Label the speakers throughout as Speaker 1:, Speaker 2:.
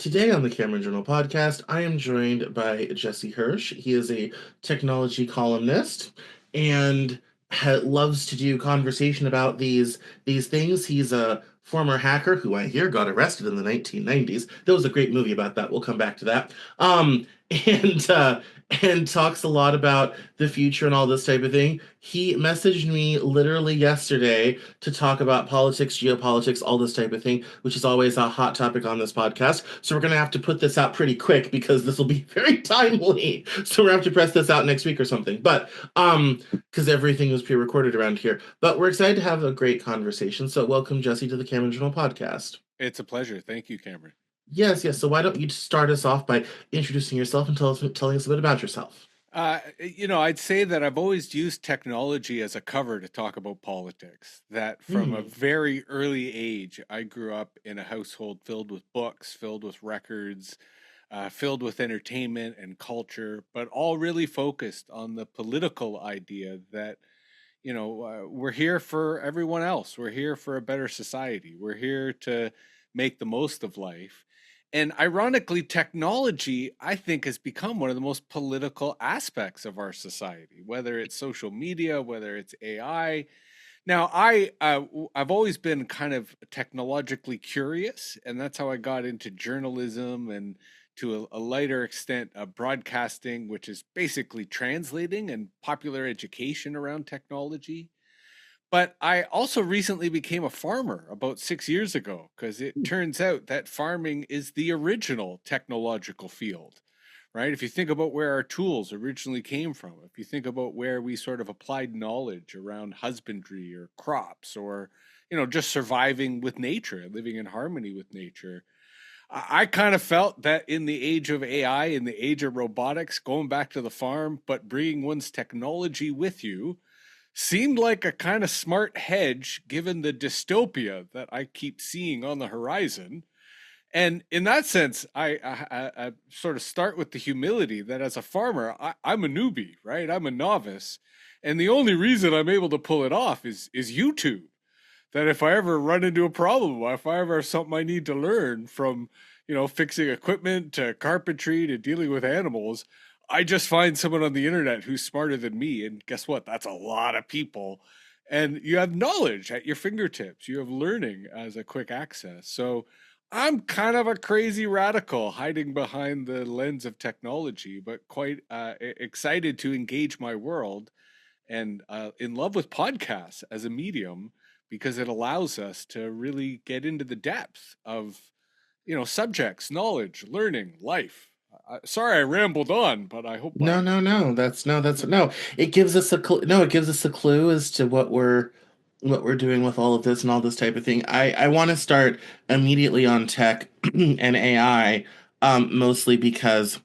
Speaker 1: Today on the Cameron Journal podcast, I am joined by Jesse Hirsch. He is a technology columnist and loves to do conversation about these things. He's a former hacker who I hear got arrested in the 1990s. There was a great movie about that. We'll come back to that. And and talks a lot about the future and all this type of thing. He messaged me literally yesterday to talk about politics, geopolitics, all this type of thing, which is always a hot topic on this podcast. So we're going to have to put this out pretty quick because this will be very timely. So we're going to have to press this out next week or something. But because everything was pre-recorded around here. But we're excited to have a great conversation. So welcome, Jesse, to the Cameron Journal podcast.
Speaker 2: It's a pleasure. Thank you, Cameron.
Speaker 1: Yes, yes. So why don't you start us off by introducing yourself and telling us a bit about yourself?
Speaker 2: I'd say that I've always used technology as a cover to talk about politics. That from a
Speaker 1: Hmm.
Speaker 2: very early age, I grew up in a household filled with books, filled with records, filled with entertainment and culture, but all really focused on the political idea that, we're here for everyone else. We're here for a better society. We're here to make the most of life. And ironically, technology, I think, has become one of the most political aspects of our society, whether it's social media, whether it's AI. Now, I've always been kind of technologically curious, and that's how I got into journalism and to a lighter extent, broadcasting, which is basically translating and popular education around technology. But I also recently became a farmer about 6 years ago because it turns out that farming is the original technological field, right? If you think about where our tools originally came from, if you think about where we sort of applied knowledge around husbandry or crops or, just surviving with nature, living in harmony with nature. I kind of felt that in the age of AI, in the age of robotics, going back to the farm, but bringing one's technology with you seemed like a kind of smart hedge given the dystopia that I keep seeing on the horizon. And in that sense, I sort of start with the humility that as a farmer, I'm a newbie, right? I'm a novice. And the only reason I'm able to pull it off is YouTube. That if I ever run into a problem, if I ever have something I need to learn from, fixing equipment to carpentry to dealing with animals, I just find someone on the internet who's smarter than me. And guess what? That's a lot of people. And you have knowledge at your fingertips. You have learning as a quick access. So I'm kind of a crazy radical hiding behind the lens of technology, but quite excited to engage my world and in love with podcasts as a medium because it allows us to really get into the depth of subjects, knowledge, learning, life. Sorry I rambled on, but I hope
Speaker 1: No,
Speaker 2: I
Speaker 1: no, no. That's no. It gives us no. It gives us a clue as to what we're doing with all of this and all this type of thing. I want to start immediately on tech and AI, mostly because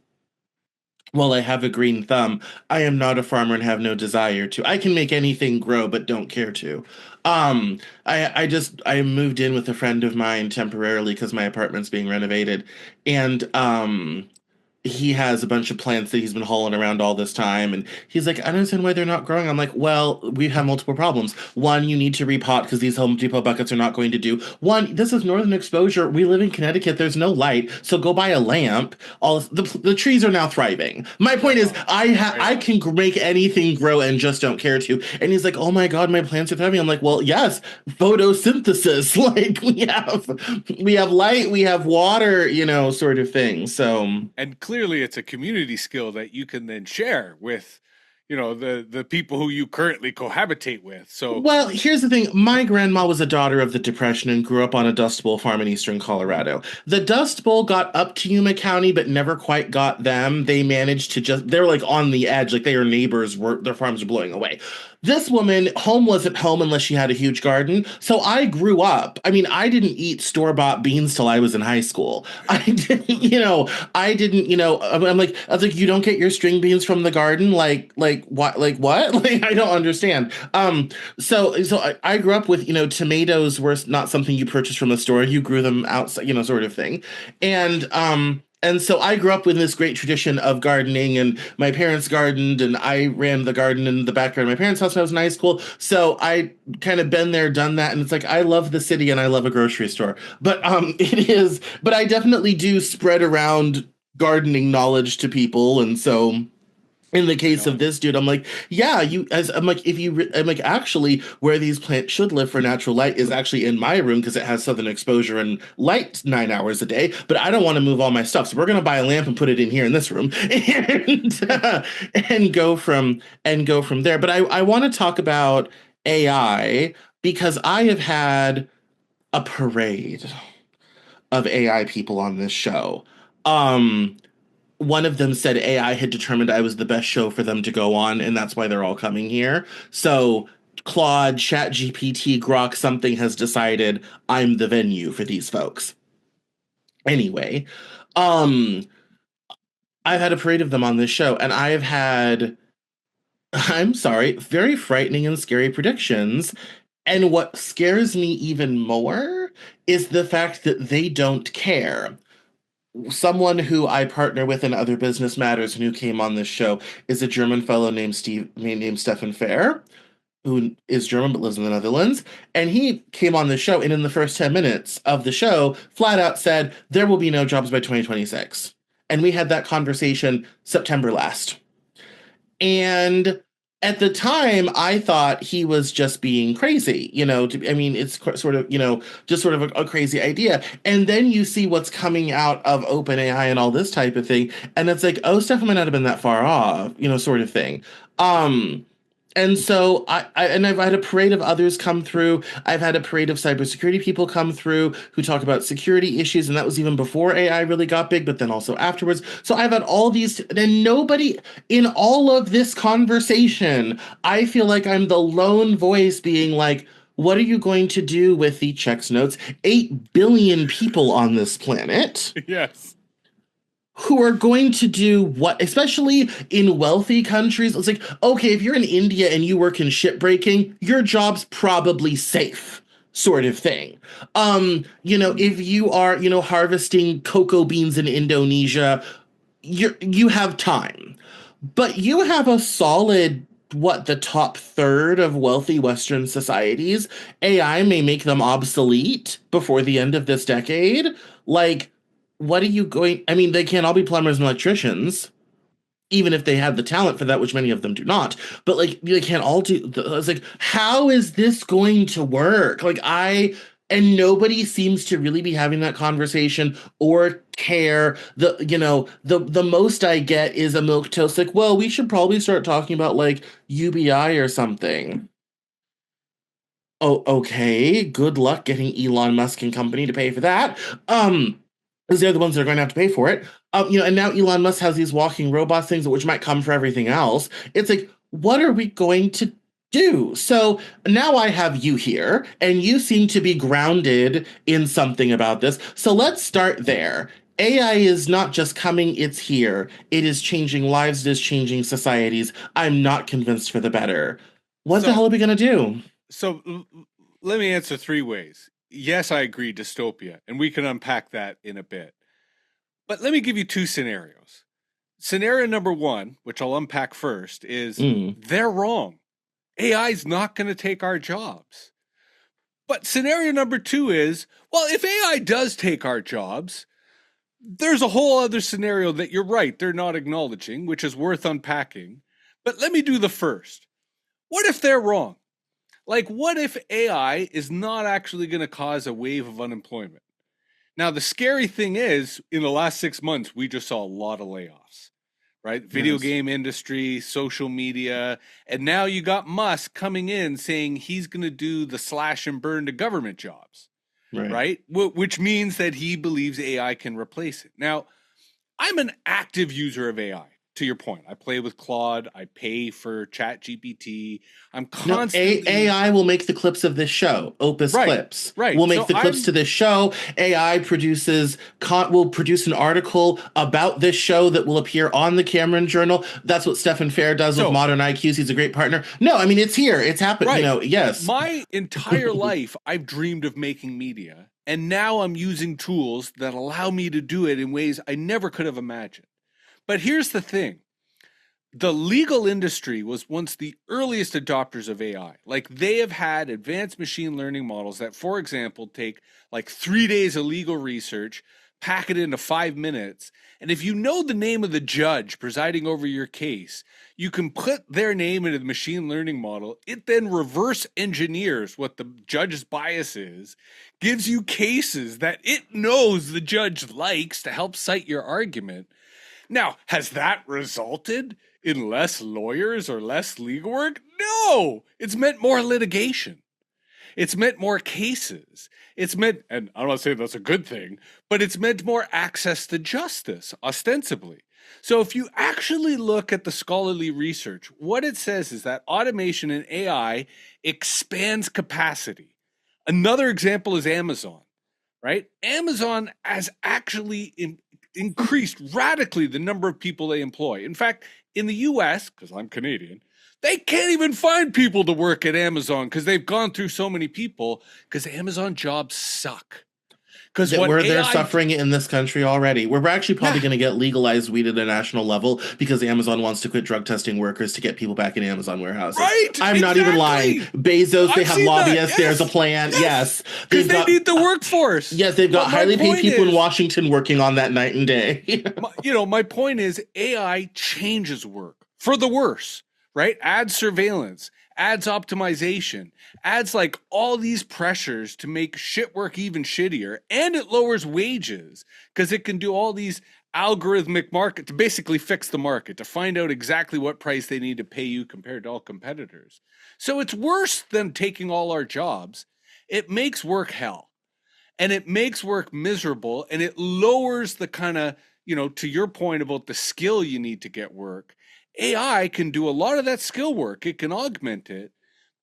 Speaker 1: while I have a green thumb, I am not a farmer and have no desire to. I can make anything grow, but don't care to. I moved in with a friend of mine temporarily because my apartment's being renovated, and he has a bunch of plants that he's been hauling around all this time, and he's like, I don't understand why they're not growing. I'm like, well, we have multiple problems. One, you need to repot because these Home Depot buckets are not going to do. One, this is northern exposure. We live in Connecticut. There's no light, so go buy a lamp. All the trees are now thriving. My point
Speaker 2: right
Speaker 1: is,
Speaker 2: on, right
Speaker 1: I
Speaker 2: on.
Speaker 1: can make anything grow and just don't care to. And he's like, oh my god, my plants are thriving. I'm like, well, yes, photosynthesis. Like we have light, we have water, sort of thing. So.
Speaker 2: And clearly it's a community skill that you can then share with the people who you currently cohabitate with. So
Speaker 1: Well, here's the thing. My grandma was a daughter of the Depression and grew up on a Dust Bowl farm in eastern Colorado. The Dust Bowl got up to Yuma County, but never quite got them. They managed to they're like on the edge, like their neighbors were, their farms were blowing away. This woman, home wasn't home unless she had a huge garden. So I grew up. I mean, I didn't eat store-bought beans till I was in high school. I didn't, I didn't, I was like, you don't get your string beans from the garden? Like what? Like what? Like, I don't understand. So I grew up with, tomatoes were not something you purchased from a store. You grew them outside, sort of thing. And And so I grew up with this great tradition of gardening, and my parents gardened, and I ran the garden in the backyard of my parents' house when I was in high school. So I kind of been there, done that, and it's like I love the city and I love a grocery store. But it is, but I definitely do spread around gardening knowledge to people, and so in the
Speaker 2: Right
Speaker 1: case of
Speaker 2: on.
Speaker 1: this dude, I'm like, yeah, you as I'm like, if you I'm like, actually, where these plants should live for natural light is actually in my room because it has southern exposure and light 9 hours a day. But I don't want to move all my stuff, so we're gonna buy a lamp and put it in here in this room, and go from there. But I want to talk about AI because I have had a parade of AI people on this show. Um, One of them said AI had determined I was the best show for them to go on, and that's why they're all coming here. So Claude, ChatGPT, Grok, something has decided I'm the venue for these folks. Anyway, um, I've had a parade of them on this show, and I've had, I'm sorry, very frightening and scary predictions. And what scares me even more is the fact that they don't care. Someone who I partner with in other business matters and who came on this show is a German fellow named Stefan Fair, who is German but lives in the Netherlands. And he came on the show, and in the first 10 minutes of the show, flat out said there will be no jobs by 2026. And we had that conversation September last. And at the time, I thought he was just being crazy. I mean, it's sort of, just sort of a crazy idea. And then you see what's coming out of OpenAI and all this type of thing. And it's like, oh, Stefan might not have been that far off, sort of thing. Um, and so I've had a parade of others come through. I've had a parade of cybersecurity people come through who talk about security issues, and that was even before AI really got big, but then also afterwards. So I've had all these, and nobody in all of this conversation, I feel like I'm the lone voice being like, what are you going to do with the checks notes? 8 billion people on this planet
Speaker 2: Yes.
Speaker 1: who are going to do what, especially in wealthy countries. It's like, okay, if you're in India and you work in shipbreaking, your job's probably safe, sort of thing. If you are, harvesting cocoa beans in Indonesia, you have time. But you have a solid, what, the top third of wealthy Western societies. AI may make them obsolete before the end of this decade. Like, what are you going? I mean, they can't all be plumbers and electricians, even if they have the talent for that, which many of them do not. But like, they can't all do. It's like, how is this going to work? And nobody seems to really be having that conversation or care. The most I get is a milquetoast like, well, we should probably start talking about like UBI or something. Oh, okay. Good luck getting Elon Musk and company to pay for that. Because they're the ones that are going to have to pay for it. And now Elon Musk has these walking robot things, which might come for everything else. It's like, what are we going to do? So now I have you here, and you seem to be grounded in something about this. So let's start there. AI is not just coming, it's here. It is changing lives, it is changing societies. I'm not convinced for the better. What the
Speaker 2: So,
Speaker 1: hell are we going to do?
Speaker 2: let me answer three ways. Yes, I agree, dystopia, and we can unpack that in a bit. But let me give you two scenarios. Scenario number one, which I'll unpack first, is
Speaker 1: Mm,
Speaker 2: they're wrong. AI is not going to take our jobs. But scenario number two is, well, if AI does take our jobs, there's a whole other scenario that you're right, they're not acknowledging, which is worth unpacking. But let me do the first. What if they're wrong? Like, what if AI is not actually going to cause a wave of unemployment? Now, the scary thing is, in the last 6 months, we just saw a lot of layoffs, right? Video
Speaker 1: yes.
Speaker 2: game industry, social media, and now you got Musk coming in saying he's going to do the slash and burn to government jobs,
Speaker 1: Right.
Speaker 2: right? Which means that he believes AI can replace it. Now, I'm an active user of AI. To your point, I play with Claude. I pay for Chat GPT. I'm
Speaker 1: No,
Speaker 2: constantly
Speaker 1: AI will make the clips of this show. Opus
Speaker 2: right,
Speaker 1: Clips will
Speaker 2: right.
Speaker 1: make
Speaker 2: So
Speaker 1: the clips
Speaker 2: I'm
Speaker 1: to this show. AI will produce an article about this show that will appear on the Cameron Journal. That's what Stephen Fair does with
Speaker 2: so
Speaker 1: Modern IQs. He's a great partner. No, I mean it's here. It's happened.
Speaker 2: right.
Speaker 1: Yes.
Speaker 2: My entire life, I've dreamed of making media, And now I'm using tools that allow me to do it in ways I never could have imagined. But here's the thing. The legal industry was once the earliest adopters of AI. Like they have had advanced machine learning models that, for example, take like 3 days of legal research, pack it into 5 minutes. And if you know the name of the judge presiding over your case, you can put their name into the machine learning model. It then reverse engineers what the judge's bias is, gives you cases that it knows the judge likes to help cite your argument. Now, has that resulted in less lawyers or less legal work? No, it's meant more litigation. It's meant more cases. It's meant, and I'm not saying that's a good thing, but it's meant more access to justice, ostensibly. So if you actually look at the scholarly research, what it says is that automation and AI expands capacity. Another example is Amazon, right? Amazon has actually increased radically the number of people they employ. In fact, in the US, because I'm Canadian, they can't even find people to work at Amazon because they've gone through so many people because Amazon jobs suck. Because
Speaker 1: That
Speaker 2: what
Speaker 1: they're
Speaker 2: AI,
Speaker 1: suffering in this country already. We're actually probably
Speaker 2: yeah,
Speaker 1: going to get legalized weed at a national level because Amazon wants to quit drug testing workers to get people back in Amazon warehouses.
Speaker 2: right,
Speaker 1: I'm not even lying.
Speaker 2: exactly.
Speaker 1: Bezos, they
Speaker 2: I've
Speaker 1: have
Speaker 2: seen that.
Speaker 1: lobbyists. There's a
Speaker 2: Yes,
Speaker 1: plan.
Speaker 2: yes,
Speaker 1: Yes,
Speaker 2: because
Speaker 1: they've
Speaker 2: they
Speaker 1: got.
Speaker 2: need the workforce.
Speaker 1: Yes, they've got
Speaker 2: But my
Speaker 1: highly paid
Speaker 2: point
Speaker 1: people in
Speaker 2: is,
Speaker 1: Washington working on that night and day.
Speaker 2: my point is AI changes work for the worse, right? Adds surveillance, adds optimization, adds like all these pressures to make shit work even shittier, and it lowers wages because it can do all these algorithmic market to basically fix the market, to find out exactly what price they need to pay you compared to all competitors. So it's worse than taking all our jobs. It makes work hell, and it makes work miserable, and it lowers the kind of, to your point about the skill you need to get work. AI can do a lot of that skill work, it can augment it,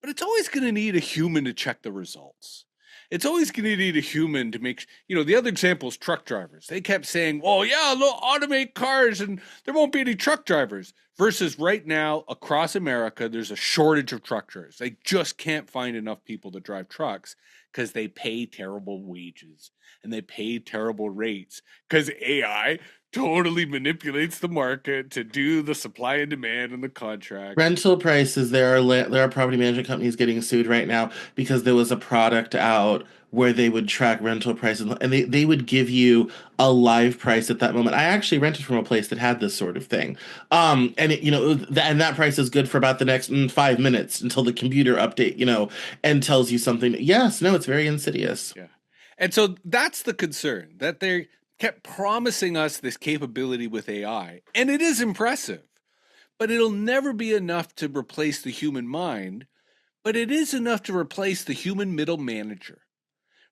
Speaker 2: but it's always going to need a human to check the results. It's always going to need a human to make, the other example is truck drivers. They kept saying, oh yeah, they'll automate cars and there won't be any truck drivers. Versus right now across America, there's a shortage of truck drivers. They just can't find enough people to drive trucks because they pay terrible wages and they pay terrible rates because AI totally manipulates the market to do the supply and demand and the contracts.
Speaker 1: Rental prices, there are property management companies getting sued right now because there was a product out where they would track rental prices and they would give you a live price at that moment. I actually rented from a place that had this sort of thing. And and that price is good for about the next 5 minutes until the computer update, and tells you something. Yes, no, it's very insidious.
Speaker 2: Yeah. And so that's the concern, that they kept promising us this capability with AI. And it is impressive, but it'll never be enough to replace the human mind. But it is enough to replace the human middle manager,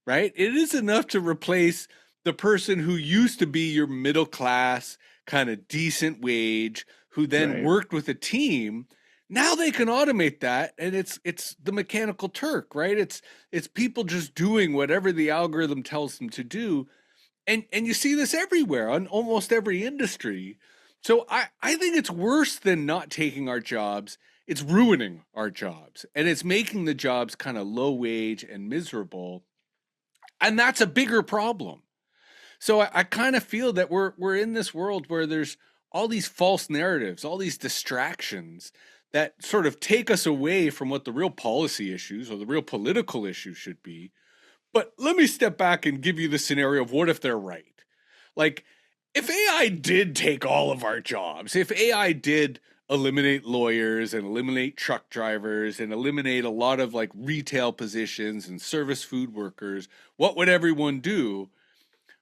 Speaker 2: right? It is enough to replace the person who used to be your middle class, kind of decent wage, who then
Speaker 1: Right.
Speaker 2: worked with a team. Now they can automate that, and it's the mechanical Turk, right? It's people just doing whatever the algorithm tells them to do. And you see this everywhere on almost every industry. So I think it's worse than not taking our jobs. It's ruining our jobs, and it's making the jobs kind of low wage and miserable. And that's a bigger problem. So I kind of feel that we're in this world where there's all these false narratives, all these distractions that sort of take us away from what the real policy issues or the real political issues should be. But let me step back and give you the scenario of what if they're right? Like, if AI did take all of our jobs, if AI did eliminate lawyers and eliminate truck drivers and eliminate a lot of like retail positions and service food workers, what would everyone do?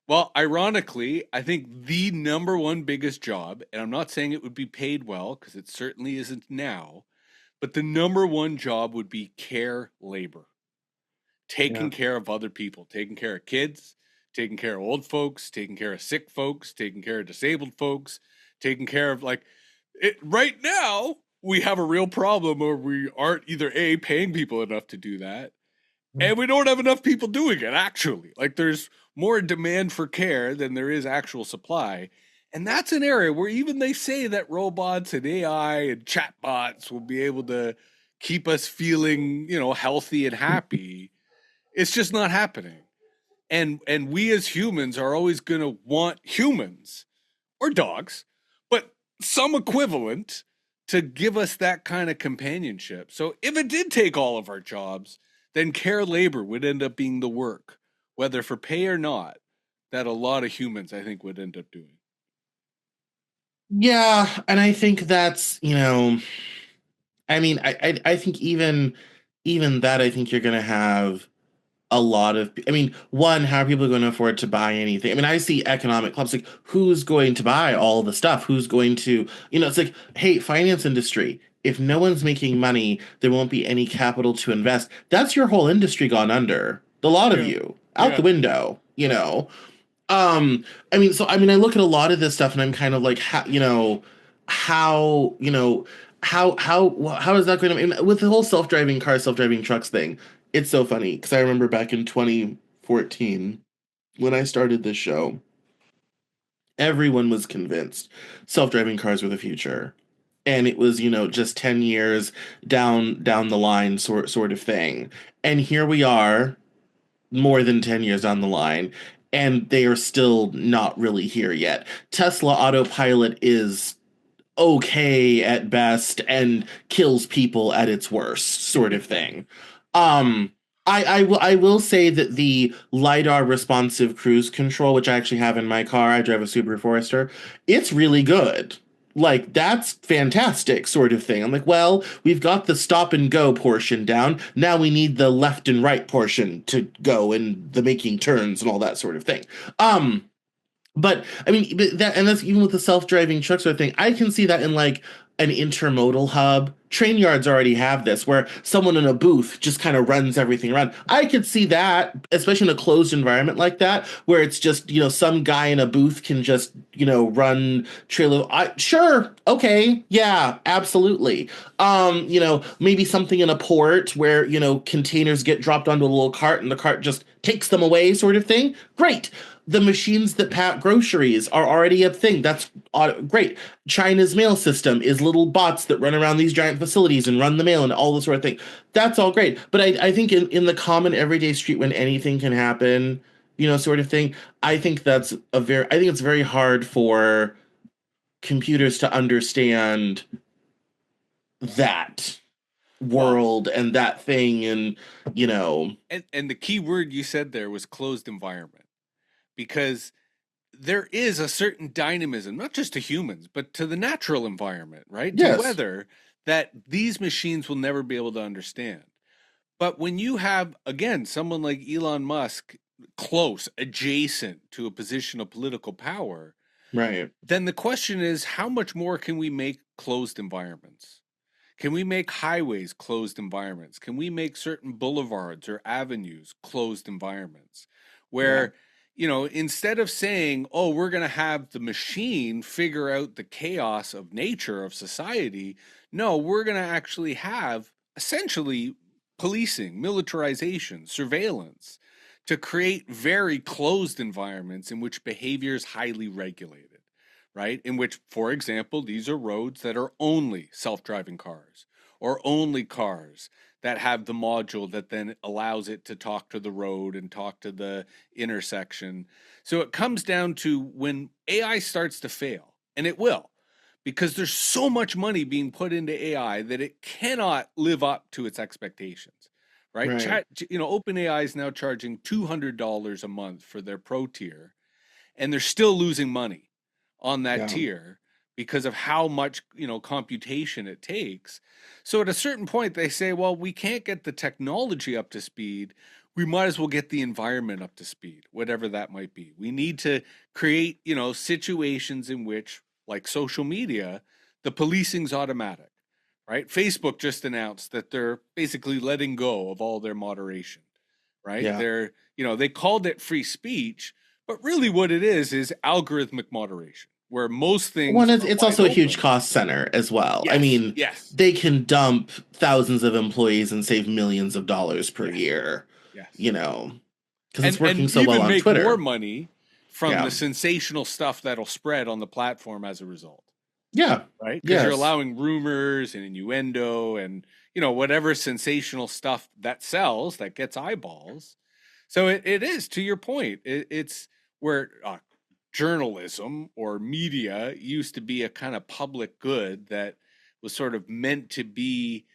Speaker 2: Well, ironically, I think the number one biggest job, and I'm not saying it would be paid well because it certainly isn't now, but the number one job would be care labor,
Speaker 1: Yeah.
Speaker 2: taking care of other people, taking care of kids, taking care of old folks, taking care of sick folks, taking care of disabled folks, taking care of like it right now. We have a real problem where we aren't either A, paying people enough to do that, and we don't have enough people doing it, actually. Like, there's more demand for care than there is actual supply. And that's an area where even they say that robots and AI and chatbots will be able to keep us feeling, healthy and happy. It's just not happening. And we as humans are always going to want humans or dogs, but some equivalent to give us that kind of companionship. So if it did take all of our jobs, then care labor would end up being the work, whether for pay or not, that a lot of humans, I think, would end up doing.
Speaker 1: Yeah, and I think that's, I mean, I think even that, I think you're gonna have a lot of, I mean, one, how are people going to afford to buy anything? I mean, I see economic clubs like, who's going to buy all the stuff? Who's going to, it's like, hey, finance industry, if no one's making money, there won't be any capital to invest. That's your whole industry gone under. The lot of
Speaker 2: Yeah.
Speaker 1: you out the
Speaker 2: Yeah.
Speaker 1: window, um, I mean, I look at a lot of this stuff and I'm kind of like, how, how is that going to, I mean, with the whole self-driving car, self-driving trucks thing, it's so funny because I remember back in 2014 when I started this show, everyone was convinced self-driving cars were the future. And it was, just 10 years down the line sort of thing. And here we are, more than 10 years down the line, and they are still not really here yet. Tesla Autopilot is okay at best and kills people at its worst, sort of thing. Um, I will say that the LiDAR responsive cruise control, which I actually have in my car, I drive a Subaru Forester, it's really good. Like, that's fantastic, sort of thing. I'm like, well, we've got the stop and go portion down. Now we need the left and right portion to go and the making turns and all that sort of thing. Um, but I mean, that's even with the self-driving truck sort of thing. I can see that in like an intermodal hub. Train yards already have this, where someone in a booth just kind of runs everything around. I could see that, especially in a closed environment like that, where it's just some guy in a booth can just run trailer. Sure, okay, yeah, absolutely. Maybe something in a port where containers get dropped onto a little cart and the cart just takes them away, sort of thing. Great. The machines that pack groceries are already a thing. That's great. China's mail system is little bots that run around these giant facilities and run the mail and all this sort of thing. That's all great. But I think in the common everyday street when anything can happen, sort of thing, I think it's very hard for computers to understand that
Speaker 2: Well,
Speaker 1: world and that thing and you know
Speaker 2: and the key word you said there was closed environment, because there is a certain dynamism, not just to humans, but to the natural environment, right? To
Speaker 1: yes,
Speaker 2: weather, that these machines will never be able to understand. But when you have, again, someone like Elon Musk close, adjacent to a position of political power,
Speaker 1: right,
Speaker 2: then the question is, how much more can we make closed environments? Can we make highways closed environments? Can we make certain boulevards or avenues closed environments
Speaker 1: yeah,
Speaker 2: where, instead of saying, oh, we're going to have the machine figure out the chaos of nature, of society, no, we're going to actually have essentially policing, militarization, surveillance to create very closed environments in which behavior is highly regulated, right? In which, for example, these are roads that are only self driving cars or only cars that have the module that then allows it to talk to the road and talk to the intersection. So it comes down to when AI starts to fail, and it will, because there's so much money being put into AI that it cannot live up to its expectations. Right?
Speaker 1: right,
Speaker 2: OpenAI is now charging $200 a month for their pro tier, and they're still losing money on that
Speaker 1: yeah.
Speaker 2: tier because of how much computation it takes. So at a certain point they say, well, we can't get the technology up to speed, we might as well get the environment up to speed, whatever that might be. We need to create situations in which, like social media, the policing's automatic, right? Facebook just announced that they're basically letting go of all their moderation, right?
Speaker 1: Yeah.
Speaker 2: They called it free speech, but really what it is algorithmic moderation, where most
Speaker 1: One,
Speaker 2: things
Speaker 1: it's
Speaker 2: are
Speaker 1: it's
Speaker 2: wide
Speaker 1: also a huge
Speaker 2: open.
Speaker 1: cost center as well. I
Speaker 2: Yes,
Speaker 1: mean,
Speaker 2: yes,
Speaker 1: they can dump thousands of employees and save millions of dollars per
Speaker 2: yes,
Speaker 1: year,
Speaker 2: yes.
Speaker 1: you know, because it's
Speaker 2: And
Speaker 1: working so well
Speaker 2: even
Speaker 1: on
Speaker 2: make more
Speaker 1: Twitter.
Speaker 2: money from
Speaker 1: Yeah.
Speaker 2: the sensational stuff that'll spread on the platform as a result,
Speaker 1: Yeah.
Speaker 2: right? Because you're
Speaker 1: Yes.
Speaker 2: allowing rumors and innuendo and whatever sensational stuff that sells, that gets eyeballs. So it is, to your point. It's where journalism or media used to be a kind of public good that was sort of meant to be,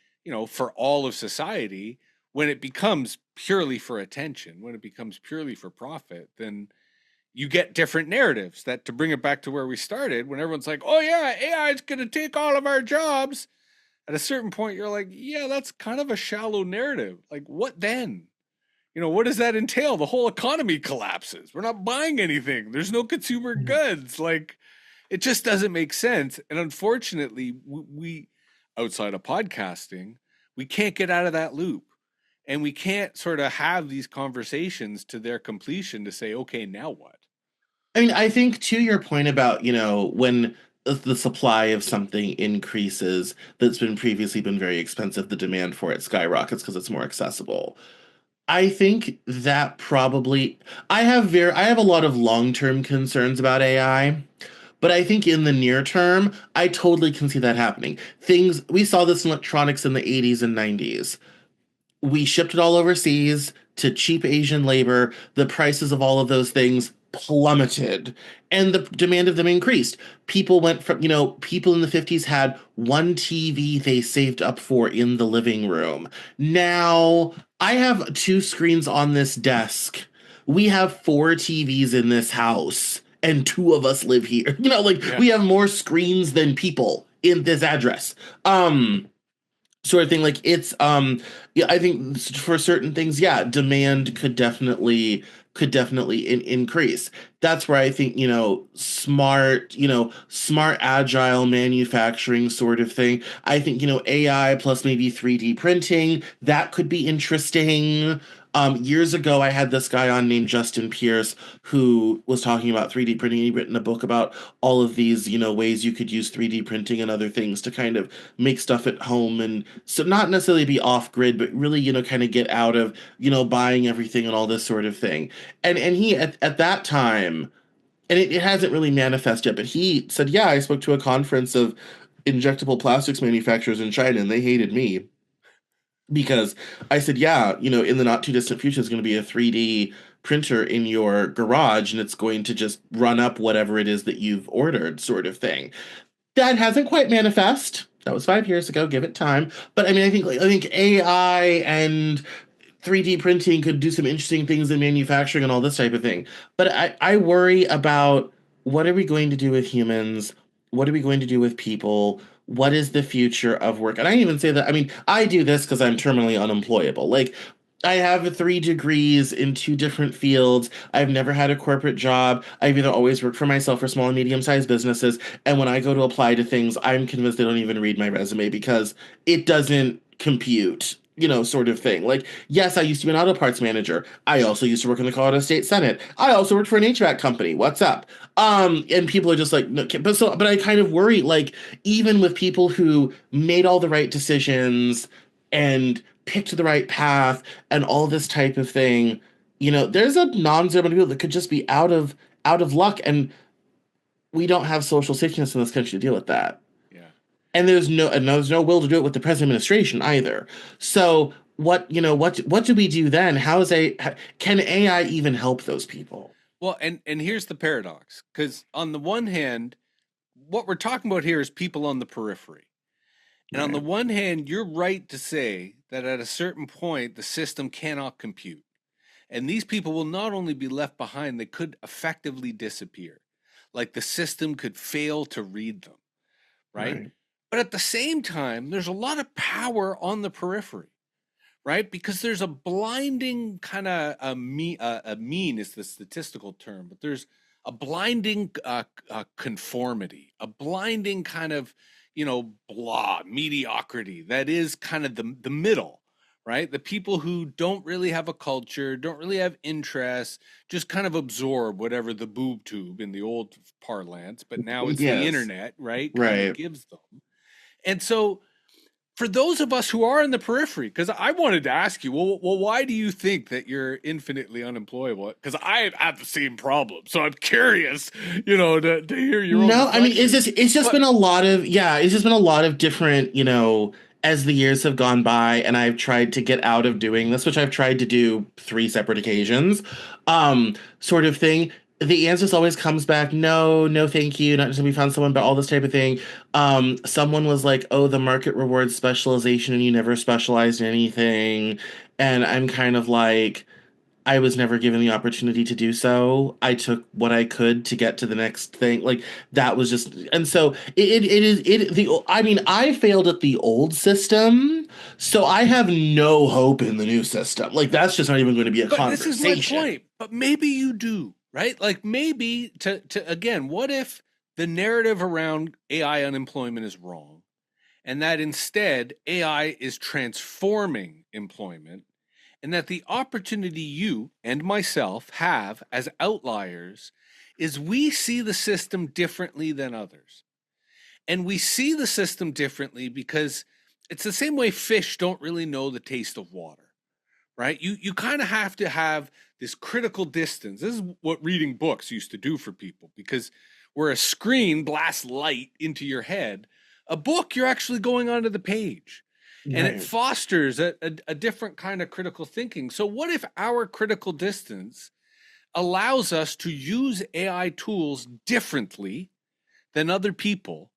Speaker 2: for all of society. When it becomes purely for attention, when it becomes purely for profit, then you get different narratives. That, to bring it back to where we started, when everyone's like, oh yeah, AI is going to take all of our jobs, at a certain point you're like, yeah, that's kind of a shallow narrative. Like, what then? What does that entail? The whole economy collapses. We're not buying anything. There's no consumer goods. Like, it just doesn't make sense. And unfortunately, we outside of podcasting, we can't get out of that loop. And we can't sort of have these conversations to their completion to say, okay, now what?
Speaker 1: I mean, I think to your point about, when the supply of something increases that's been previously been very expensive, the demand for it skyrockets because it's more accessible. I think that probably I have a lot of long-term concerns about AI, but I think in the near term, I totally can see that happening. Things we saw this in electronics in the 80s and 90s. We shipped it all overseas to cheap Asian labor. The prices of all of those things plummeted and the demand of them increased. People went from, people in the 50s had one TV they saved up for in the living room. Now I have two screens on this desk. We have four TVs in this house and two of us live here. Like
Speaker 2: Yeah.
Speaker 1: we have more screens than people in this address. Sort of thing. Like it's yeah, I think for certain things, yeah, demand could definitely increase. That's where I think, smart agile manufacturing sort of thing. I think, AI plus maybe 3D printing, that could be interesting. Years ago, I had this guy on named Justin Pierce who was talking about 3D printing. He'd written a book about all of these, ways you could use 3D printing and other things to kind of make stuff at home, and so not necessarily be off grid, but really, kind of get out of, buying everything and all this sort of thing. And he at that time, and it hasn't really manifested yet, but he said, yeah, I spoke to a conference of injectable plastics manufacturers in China and they hated me because I said, yeah, in the not too distant future, is going to be a 3D printer in your garage and it's going to just run up whatever it is that you've ordered, sort of thing. That hasn't quite manifest. That was 5 years ago. Give it time. But I mean, I think AI and 3D printing could do some interesting things in manufacturing and all this type of thing. But I worry about what are we going to do with humans? What are we going to do with people? What is the future of work? And I even say that, I mean, I do this because I'm terminally unemployable. Like, I have 3 degrees in two different fields. I've never had a corporate job. I've either always worked for myself or small and medium sized businesses. And when I go to apply to things, I'm convinced they don't even read my resume because it doesn't compute, sort of thing. Like, yes, I used to be an auto parts manager. I also used to work in the Colorado State Senate. I also worked for an HVAC company. What's up? And people are just like, no, but I kind of worry, like, even with people who made all the right decisions and picked the right path and all this type of thing, there's a non-zero amount of people that could just be out of luck, and we don't have social safety nets in this country to deal with that.
Speaker 2: Yeah.
Speaker 1: And there's no will to do it with the present administration either. So what do we do then? Can AI even help those people?
Speaker 2: Well, and here's the paradox, because on the one hand, what we're talking about here is people on the periphery. And on the
Speaker 1: Right.
Speaker 2: one hand, you're right to say that at a certain point, the system cannot compute. And these people will not only be left behind, they could effectively disappear. Like, the system could fail to read them, right?
Speaker 1: Right.
Speaker 2: But at the same time, there's a lot of power on the periphery, right? Because there's a blinding kind of a mean is the statistical term, but there's a blinding conformity, a blinding kind of, blah mediocrity that is kind of the middle, right? The people who don't really have a culture, don't really have interests, just kind of absorb whatever the boob tube in the old parlance, but now it's the
Speaker 1: Yes.
Speaker 2: internet, right? Kind of
Speaker 1: Right.
Speaker 2: gives them. And so for those of us who are in the periphery, because I wanted to ask you, well, why do you think that you're infinitely unemployable? Because I have the same problem, so I'm curious, to hear your own
Speaker 1: No, I mean,
Speaker 2: reflections.
Speaker 1: it's just been
Speaker 2: But
Speaker 1: a lot of, yeah, it's just been a lot of different, as the years have gone by and I've tried to get out of doing this, which I've tried to do three separate occasions, sort of thing, the answer always comes back, no, no, thank you, not until we found someone, but all this type of thing. Someone was like, oh, the market rewards specialization and you never specialized in anything. And I'm kind of like, I was never given the opportunity to do so. I took what I could to get to the next thing. Like that was just, and so it is it the. I mean, I failed at the old system, so I have no hope in the new system. Like that's just not even going to be a
Speaker 2: But this is my
Speaker 1: conversation.
Speaker 2: point. But maybe you do, right? Like maybe to again, what if the narrative around AI unemployment is wrong and that instead AI is transforming employment and that the opportunity you and myself have as outliers is we see the system differently than others. And we see the system differently because it's the same way fish don't really know the taste of water, right? You kind of have to have this critical distance. This is what reading books used to do for people because where a screen blasts light into your head, a book you're actually going onto the page. And it
Speaker 1: Right.
Speaker 2: fosters a different kind of critical thinking. So, what if our critical distance allows us to use AI tools differently than other people?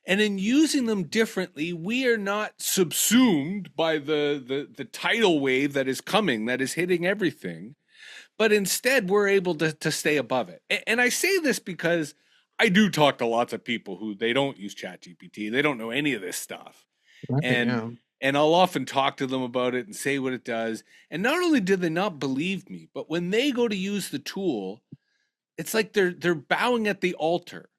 Speaker 2: And in using them differently, we are not subsumed by the tidal wave that is coming, that is hitting everything, but instead we're able to stay above it. And I say this because I do talk to lots of people who they don't use ChatGPT, they don't know any of this stuff,
Speaker 1: Right.
Speaker 2: and
Speaker 1: Yeah.
Speaker 2: and I'll often talk to them about it and say what it does. And not only do they not believe me, but when they go to use the tool, it's like they're bowing at the altar.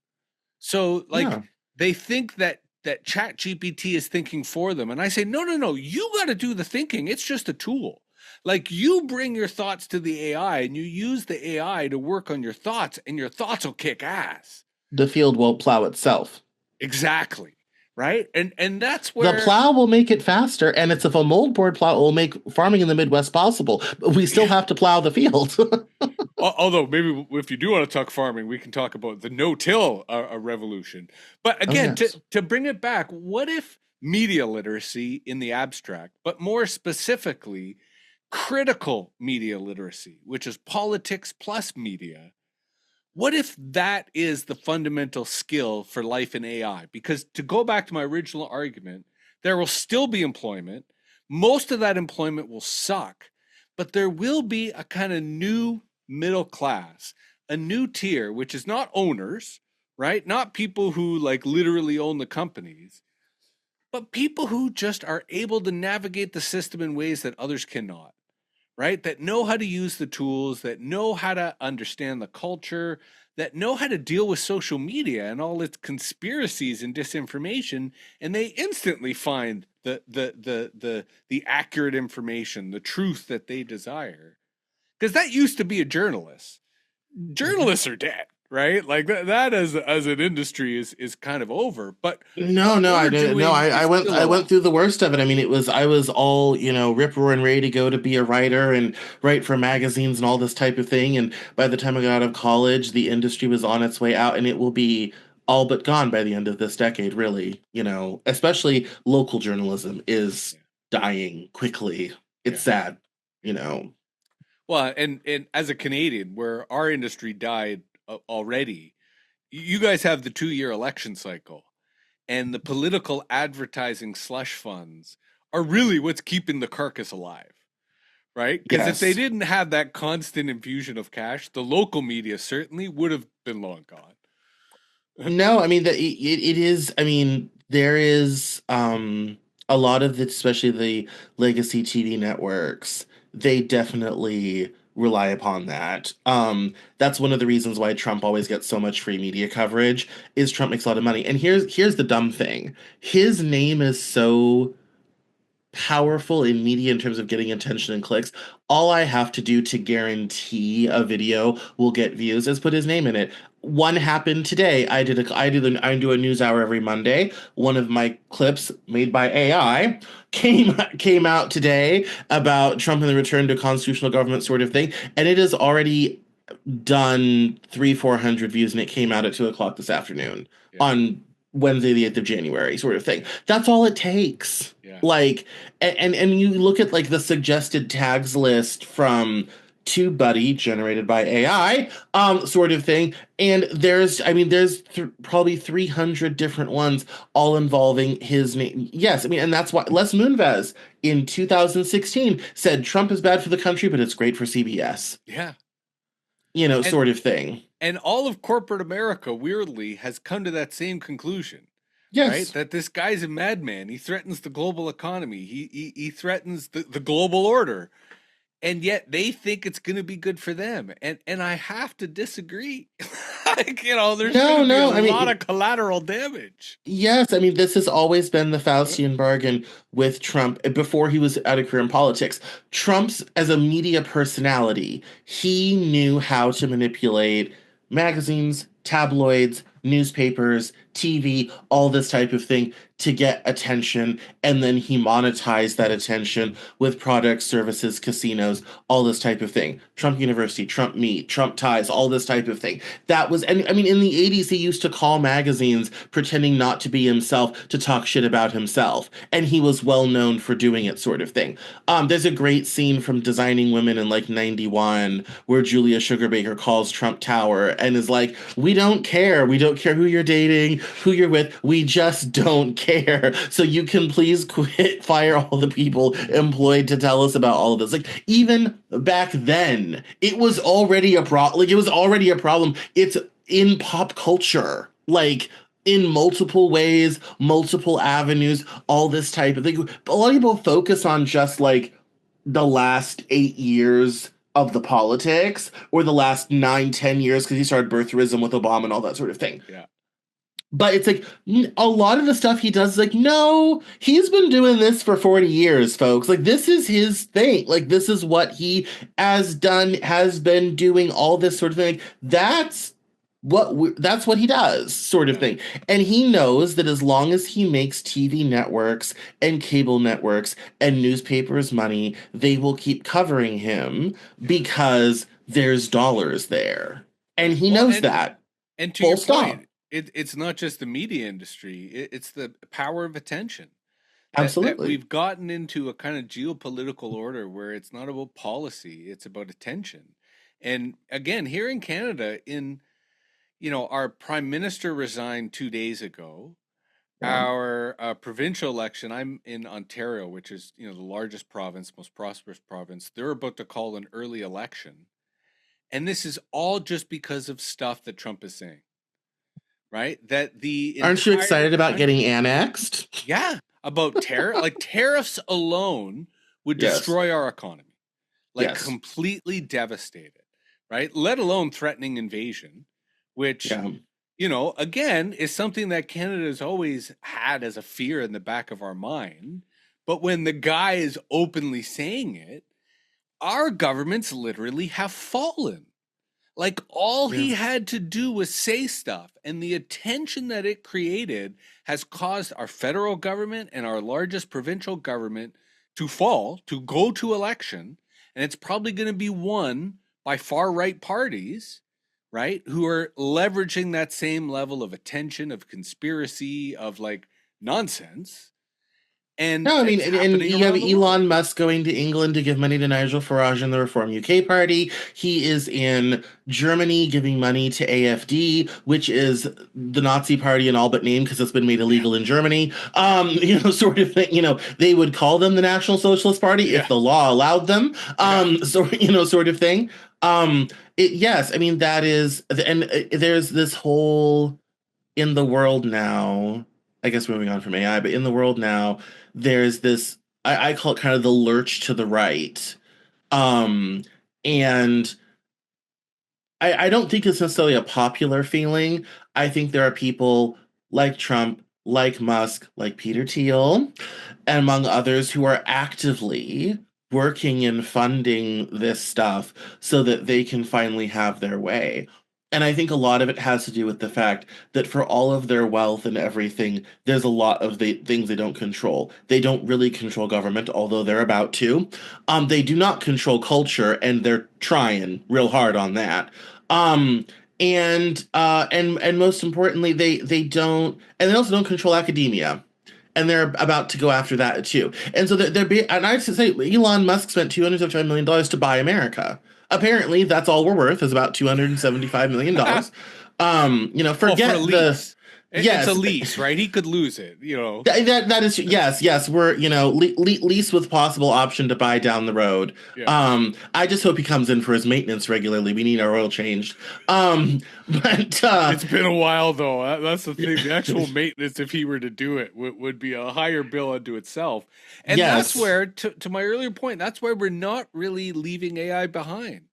Speaker 2: So like
Speaker 1: Yeah.
Speaker 2: they think that Chat GPT is thinking for them. And I say, no, no, no, you got to do the thinking. It's just a tool. Like you bring your thoughts to the AI and you use the AI to work on your thoughts, and your thoughts will kick ass.
Speaker 1: The field won't plow itself.
Speaker 2: Exactly. Right. And that's
Speaker 1: The
Speaker 2: where,
Speaker 1: plow will make it faster, and it's if a moldboard plow will make farming in the Midwest possible. But we still
Speaker 2: yeah.
Speaker 1: have to plow the field.
Speaker 2: Although maybe if you do want to talk farming, we can talk about the no-till revolution. But
Speaker 1: Oh
Speaker 2: again,
Speaker 1: yes.
Speaker 2: to bring it back, what if media literacy in the abstract, but more specifically, critical media literacy, which is politics plus media, what if that is the fundamental skill for life in AI? Because to go back to my original argument, there will still be employment. Most of that employment will suck, but there will be a kind of new middle class, a new tier, which is not owners, right? Not people who like literally own the companies, but people who just are able to navigate the system in ways that others cannot, right? That know how to use the tools, that know how to understand the culture, that know how to deal with social media and all its conspiracies and disinformation, and they instantly find the accurate information, the truth that they desire. Because that used to be a journalist.
Speaker 1: Mhm.
Speaker 2: Journalists are dead, right? Like that as an industry is kind of over. But
Speaker 1: No,
Speaker 2: what
Speaker 1: no, I
Speaker 2: we're
Speaker 1: didn't. No,
Speaker 2: doing is still
Speaker 1: I
Speaker 2: alive.
Speaker 1: went through the worst of it. I mean, I was all, rip roaring ready to go to be a writer and write for magazines and all this type of thing. And by the time I got out of college, the industry was on its way out, and it will be all but gone by the end of this decade, really. Especially local journalism is
Speaker 2: Yeah.
Speaker 1: dying quickly. It's
Speaker 2: Yeah.
Speaker 1: sad, you know.
Speaker 2: Well, and as a Canadian, where our industry died already, you guys have the 2 year election cycle, and the political advertising slush funds are really what's keeping the carcass alive, right? Because if they
Speaker 1: Yes.
Speaker 2: didn't have that constant infusion of cash, the local media certainly would have been long gone.
Speaker 1: No, I mean it is. I mean there is a lot of it, especially the legacy TV networks. They definitely rely upon that. That's one of the reasons why Trump always gets so much free media coverage. Is Trump makes a lot of money, and here's the dumb thing. His name is so powerful in media in terms of getting attention and clicks. All I have to do to guarantee a video will get views is put his name in it. One happened today. I do a news hour every Monday. One of my clips made by AI came out today about Trump and the return to constitutional government sort of thing, and it has already done 300-400 views, and it came out at 2 o'clock this afternoon
Speaker 2: Yeah.
Speaker 1: on Wednesday, the 8th of January, sort of thing. That's all it takes.
Speaker 2: Yeah.
Speaker 1: Like, and you look at like the suggested tags list from TubeBuddy generated by AI, sort of thing. And there's probably 300 different ones, all involving his name. Yes, I mean, and that's why Les Moonves in 2016 said Trump is bad for the country, but it's great for CBS.
Speaker 2: Yeah. And
Speaker 1: Sort of thing.
Speaker 2: and all of corporate America weirdly has come to that same conclusion, right?
Speaker 1: Yes.
Speaker 2: That this guy's a madman. He threatens the global economy. He threatens the global order. And yet they think it's going to be good for them. And I have to disagree. Like, there's going
Speaker 1: No,
Speaker 2: to be a
Speaker 1: no. I
Speaker 2: lot
Speaker 1: mean,
Speaker 2: of collateral damage.
Speaker 1: yes, I mean, this has always been the Faustian bargain with Trump before he was out of career in politics. Trump's, as a media personality, he knew how to manipulate magazines, tabloids, newspapers, TV, all this type of thing to get attention. And then he monetized that attention with products, services, casinos, all this type of thing. Trump University, Trump Meat, Trump Ties, all this type of thing. That was, and I mean, in the 80s, he used to call magazines pretending not to be himself to talk shit about himself. And he was well known for doing it, sort of thing. There's a great scene from Designing Women in like 91 where Julia Sugarbaker calls Trump Tower and is like, we don't care. We don't care who you're dating, who you're with. We just don't care. So you can please quit, fire all the people employed to tell us about all of this. Like, even back then, it was already a problem. Like, it was already a problem. It's in pop culture. Like, in multiple ways, multiple avenues, all this type of thing. A lot of people focus on just like the last 8 years of the politics or the last 9, 10 years because he started birtherism with Obama and all that sort of thing.
Speaker 2: Yeah.
Speaker 1: But it's like a lot of the stuff he does is like, no, he's been doing this for 40 years, folks. Like, this is his thing. Like, this is what he has been doing, all this sort of thing. That's what he does, sort of
Speaker 2: Yeah.
Speaker 1: thing. And he knows that as long as he makes TV networks and cable networks and newspapers money, they will keep covering him
Speaker 2: Yeah.
Speaker 1: because there's dollars there. And
Speaker 2: Yeah.
Speaker 1: he
Speaker 2: Well,
Speaker 1: knows that.
Speaker 2: and to
Speaker 1: Full
Speaker 2: your
Speaker 1: stop.
Speaker 2: point, it's not just the media industry, it's the power of attention. That
Speaker 1: Absolutely.
Speaker 2: we've gotten into a kind of geopolitical order where it's not about policy, it's about attention. And again, here in Canada, our prime minister resigned 2 days ago.
Speaker 1: Yeah.
Speaker 2: Our provincial election, I'm in Ontario, which is, the largest province, most prosperous province. They're about to call an early election. And this is all just because of stuff that Trump is saying, right? That the
Speaker 1: Aren't you
Speaker 2: entire
Speaker 1: excited about getting
Speaker 2: country,
Speaker 1: annexed?
Speaker 2: yeah, about like tariffs alone would
Speaker 1: Yes.
Speaker 2: destroy our economy, like
Speaker 1: Yes.
Speaker 2: completely devastate it, right? Let alone threatening invasion, which,
Speaker 1: Yeah.
Speaker 2: again, is something that Canada has always had as a fear in the back of our mind. But when the guy is openly saying it, our governments literally have fallen. Like, all
Speaker 1: Yeah.
Speaker 2: he had to do was say stuff, and the attention that it created has caused our federal government and our largest provincial government to fall, to go to election, and it's probably going to be won by far right parties, right? Who are leveraging that same level of attention, of conspiracy, of like nonsense. And
Speaker 1: No, I mean,
Speaker 2: it's
Speaker 1: and
Speaker 2: happening
Speaker 1: you have
Speaker 2: around the world.
Speaker 1: Elon Musk going to England to give money to Nigel Farage and the Reform UK Party. He is in Germany giving money to AfD, which is the Nazi party in all but name because it's been made
Speaker 2: Yeah.
Speaker 1: illegal in Germany. Sort of thing. They would call them the National Socialist Party
Speaker 2: Yeah.
Speaker 1: if the law allowed them.
Speaker 2: Yeah.
Speaker 1: Sort of thing. Yes, I mean that is, and there's this whole in the world now, I guess moving on from AI, but in the world now, there's this, I call it kind of the lurch to the right. Um, and I don't think it's necessarily a popular feeling. I think there are people like Trump, like Musk, like Peter Thiel, and among others who are actively working and funding this stuff so that they can finally have their way. And I think a lot of it has to do with the fact that for all of their wealth and everything, there's a lot of the things they don't control. They don't really control government, although they're about to. They do not control culture, and they're trying real hard on that. Um, and most importantly, they don't, and they also don't control academia, and they're about to go after that too. And so and I should say Elon Musk spent $275 million to buy America. Apparently, that's all we're worth is about $275 million.
Speaker 2: Well, for a
Speaker 1: Forget the
Speaker 2: lease. It's a
Speaker 1: yes.
Speaker 2: lease, right? He could lose it,
Speaker 1: That is yes, we're lease with possible option to buy down the road.
Speaker 2: Yeah.
Speaker 1: I just hope he comes in for his maintenance regularly. We need our oil changed. But
Speaker 2: It's been a while though. That's the thing. The actual maintenance, if he were to do it, would be a higher bill unto itself. And that's
Speaker 1: yes,
Speaker 2: where, to my earlier point, that's why we're not really leaving AI behind.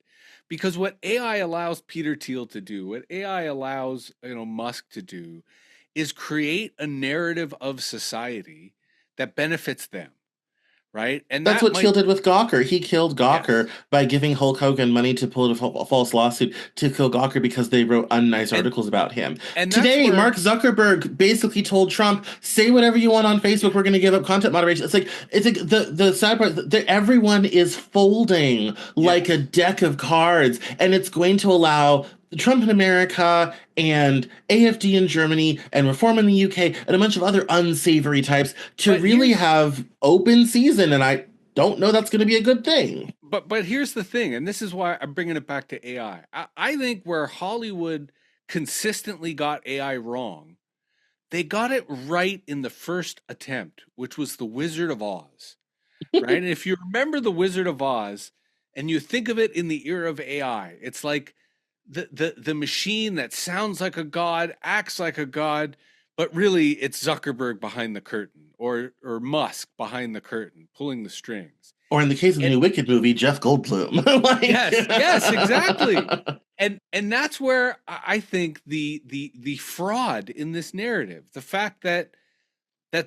Speaker 2: Because what AI allows Peter Thiel to do, what AI allows Musk to do, is create a narrative of society that benefits them, right? And
Speaker 1: that's
Speaker 2: that
Speaker 1: what Teal
Speaker 2: might,
Speaker 1: did with Gawker. He killed Gawker
Speaker 2: yes,
Speaker 1: by giving Hulk Hogan money to pull a false lawsuit to kill Gawker because they wrote unnice
Speaker 2: and
Speaker 1: articles about him.
Speaker 2: that's
Speaker 1: Today, Mark
Speaker 2: where,
Speaker 1: Zuckerberg basically told Trump, "Say whatever you want on Facebook. We're going to give up content moderation." It's like the sad part that everyone is folding like a
Speaker 2: yes,
Speaker 1: deck of cards, and it's going to allow Trump in America and AFD in Germany and Reform in the UK and a bunch of other unsavory types to
Speaker 2: but
Speaker 1: really
Speaker 2: here's
Speaker 1: have open season, and I don't know that's going to be a good thing.
Speaker 2: but here's the thing, and this is why I'm bringing it back to AI. I think where Hollywood consistently got AI wrong, they got it right in the first attempt, which was The Wizard of Oz, right? And if you remember The Wizard of Oz and you think of it in the era of AI, it's like the machine that sounds like a god, acts like a god, but really it's Zuckerberg behind the curtain, or Musk behind the curtain pulling the strings.
Speaker 1: Or in the case of the
Speaker 2: And
Speaker 1: new Wicked movie, Jeff Goldblum.
Speaker 2: yes, exactly. And that's where I think the fraud in this narrative, the fact that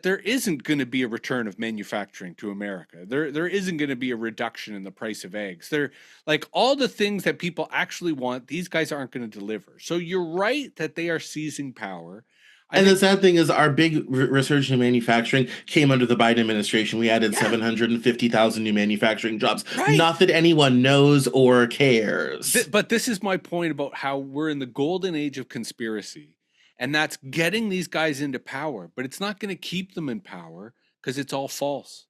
Speaker 2: there isn't going to be a return of manufacturing to America. There isn't going to be a reduction in the price of eggs. There, like, all the things that people actually want, these guys aren't going to deliver. So you're right that they are seizing power. I
Speaker 1: And the
Speaker 2: think,
Speaker 1: sad thing is, our big resurgence in manufacturing came under the Biden administration. We added
Speaker 2: yeah,
Speaker 1: 750,000 new manufacturing jobs.
Speaker 2: right.
Speaker 1: Not that anyone knows or cares.
Speaker 2: But this is my point about how we're in the golden age of conspiracy, and that's getting these guys into power, but it's not going to keep them in power because it's all false,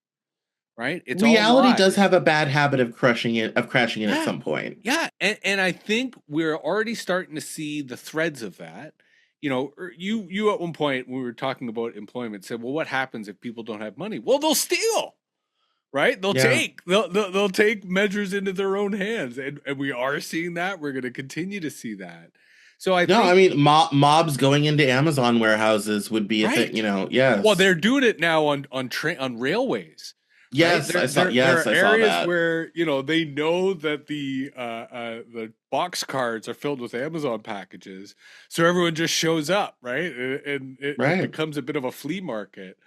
Speaker 2: right? It's all
Speaker 1: Reality does
Speaker 2: lies.
Speaker 1: have a bad habit of crashing in at
Speaker 2: Yeah.
Speaker 1: some point.
Speaker 2: Yeah. And I think we're already starting to see the threads of that. You at one point when we were talking about employment said, well, what happens if people don't have money? Well, they'll steal, right?
Speaker 1: Yeah.
Speaker 2: They'll take measures into their own hands. And we are seeing that. We're going to continue to see that. So I
Speaker 1: No, I
Speaker 2: think,
Speaker 1: mean, mobs going into Amazon warehouses would be a thing,
Speaker 2: right. Well,
Speaker 1: yes.
Speaker 2: they're doing it now on railways, right?
Speaker 1: Yes,
Speaker 2: There are
Speaker 1: I saw
Speaker 2: areas
Speaker 1: that.
Speaker 2: where they know that the box cards are filled with Amazon packages, so everyone just shows up, right? And it
Speaker 1: Right.
Speaker 2: becomes a bit of a flea market.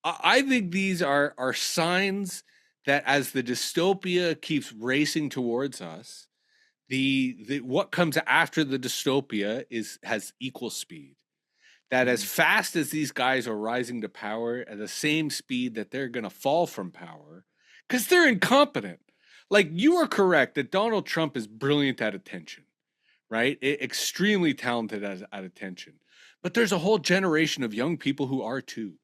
Speaker 2: I think these are signs that as the dystopia keeps racing towards us, the what comes after the dystopia has equal speed, that as
Speaker 1: Mhm.
Speaker 2: fast as these guys are rising to power, at the same speed that they're going to fall from power, because they're incompetent. Like, you are correct that Donald Trump is brilliant at attention, right? Extremely talented at attention. But there's a whole generation of young people who are too,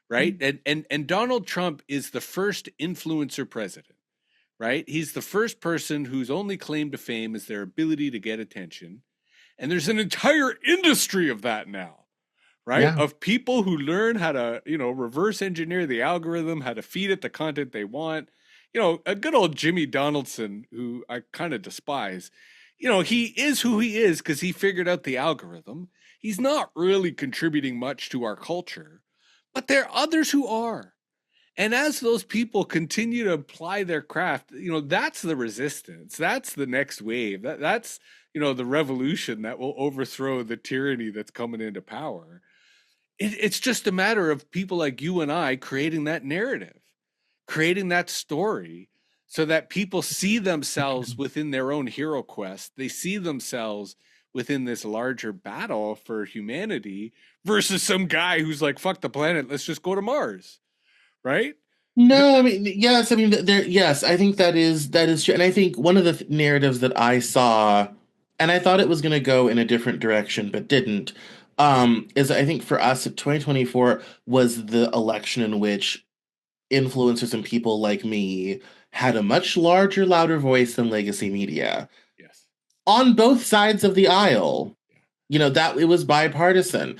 Speaker 2: right? And Donald Trump is the first influencer president, right? He's the first person whose only claim to fame is their ability to get attention. And there's an entire industry of that now, right?
Speaker 1: Yeah.
Speaker 2: Of people who learn how to, reverse engineer the algorithm, how to feed it the content they want. A good old Jimmy Donaldson, who I kind of despise, he is who he is because he figured out the algorithm. He's not really contributing much to our culture, but there are others who are. And as those people continue to apply their craft, that's the resistance. That's the next wave. That's the revolution that will overthrow the tyranny that's coming into power. It's just a matter of people like you and I creating that narrative, creating that story, so that people see themselves within their own hero quest. They see themselves within this larger battle for humanity versus some guy who's like, fuck the planet, let's just go to Mars, right?
Speaker 1: No, I mean, yes, I mean, yes, I think that is true. And I think one of the narratives that I saw and I thought it was going to go in a different direction, but didn't. Is I think for us, 2024 was the election in which influencers and people like me had a much larger, louder voice than legacy media
Speaker 2: Yes.
Speaker 1: on both sides of the aisle.
Speaker 2: Yeah.
Speaker 1: That it was bipartisan.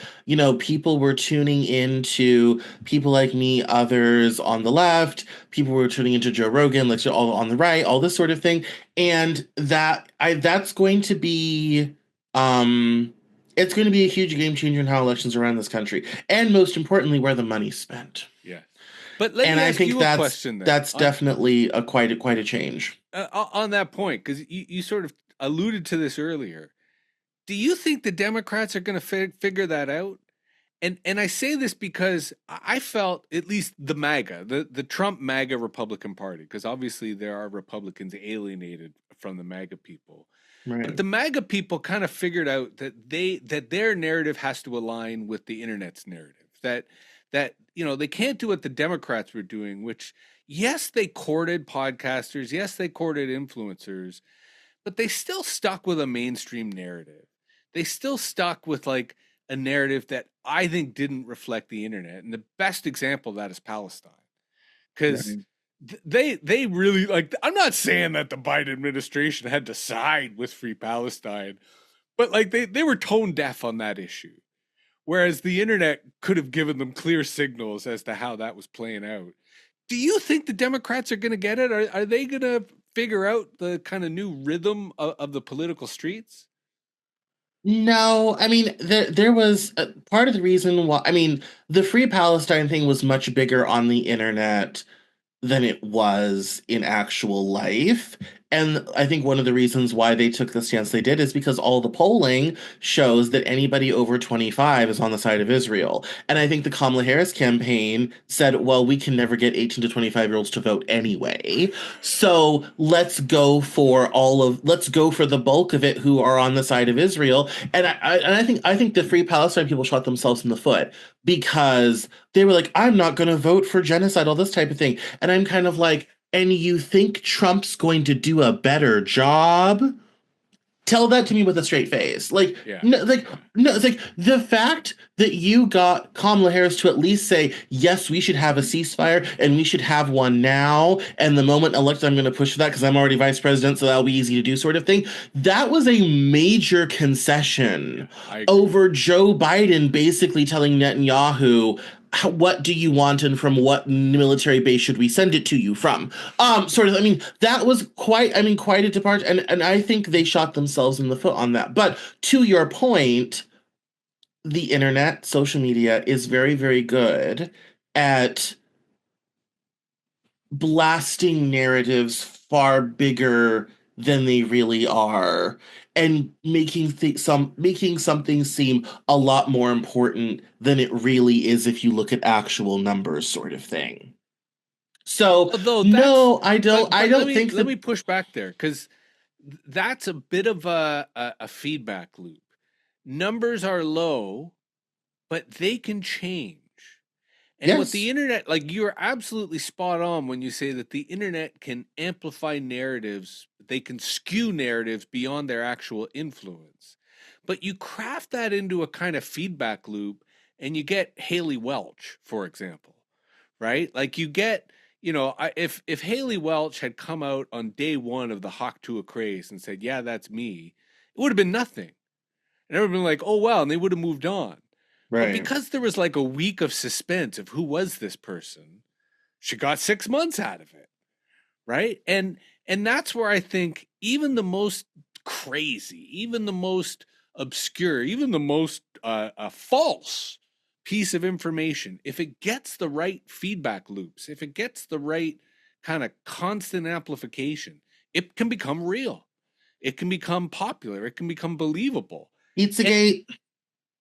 Speaker 1: People were tuning into people like me, others on the left, people were tuning into Joe Rogan, like all on the right, all this sort of thing. And that's going to be it's going to be a huge game changer in how elections are run in this country. And most importantly, where the money's spent.
Speaker 2: Yes. But let
Speaker 1: And
Speaker 2: me
Speaker 1: I
Speaker 2: ask
Speaker 1: think
Speaker 2: you a
Speaker 1: that's
Speaker 2: question then
Speaker 1: that's definitely a quite a change.
Speaker 2: on that point, because you sort of alluded to this earlier. Do you think the Democrats are going to figure that out? And I say this because I felt at least the MAGA, the Trump MAGA Republican Party, because obviously there are Republicans alienated from the MAGA people. But
Speaker 1: Right.
Speaker 2: the MAGA people kind of figured out that their narrative has to align with the internet's narrative. That they can't do what the Democrats were doing, which yes, they courted podcasters, yes, they courted influencers, but they still stuck with a mainstream narrative. They still stuck with like a narrative that I think didn't reflect the internet. And the best example of that is Palestine. Because
Speaker 1: Right.
Speaker 2: they really like, I'm not saying that the Biden administration had to side with Free Palestine, but like they were tone deaf on that issue. Whereas the internet could have given them clear signals as to how that was playing out. Do you think the Democrats are going to get it? Are they going to figure out the kind of new rhythm of the political streets?
Speaker 1: No, I mean there was part of the reason why. I mean, the Free Palestine thing was much bigger on the internet than it was in actual life. And I think one of the reasons why they took the stance they did is because all the polling shows that anybody over 25 is on the side of Israel. And I think the Kamala Harris campaign said, well, we can never get 18 to 25-year-olds to vote anyway. So let's go for the bulk of it who are on the side of Israel. And I think the Free Palestine people shot themselves in the foot because they were like, I'm not going to vote for genocide, all this type of thing. And I'm kind of like, and you think Trump's going to do a better job? Tell that to me with a straight face. Like,
Speaker 2: Yeah.
Speaker 1: no, like,
Speaker 2: Yeah.
Speaker 1: no, it's like the fact that you got Kamala Harris to at least say, yes, we should have a ceasefire and we should have one now. And the moment elected, I'm going to push for that because I'm already vice president, so that'll be easy to do, sort of thing. That was a major
Speaker 2: Yeah.
Speaker 1: concession
Speaker 2: I agree.
Speaker 1: over Joe Biden basically telling Netanyahu, what do you want and from what military base should we send it to you from? Sort of, I mean, that was quite a departure. And I think they shot themselves in the foot on that. But to your point, the internet, social media is very, very good at blasting narratives far bigger than they really are and making something seem a lot more important than it really is if you look at actual numbers, sort of thing. So
Speaker 2: Although that's
Speaker 1: no, I don't I
Speaker 2: but let
Speaker 1: don't
Speaker 2: me
Speaker 1: think
Speaker 2: let
Speaker 1: that.
Speaker 2: me push back there because that's a bit of a feedback loop. Numbers are low, but they can change. And what the
Speaker 1: Yes.
Speaker 2: internet, like you're absolutely spot on when you say that the internet can amplify narratives, they can skew narratives beyond their actual influence. But you craft that into a kind of feedback loop and you get Haley Welch, for example, right? Like you get, if Haley Welch had come out on day one of the Hawk Tuah craze and said, "Yeah, that's me," it would have been nothing, and everyone would have been like, "Oh wow," and they would have moved on. But
Speaker 1: Right.
Speaker 2: because there was like a week of suspense of who was this person, she got 6 months out of it, right? And that's where I think even the most crazy, even the most obscure, even the most false piece of information, if it gets the right feedback loops, if it gets the right kind of constant amplification, it can become real. It can become popular. It can become believable. And
Speaker 1: Pizzagate,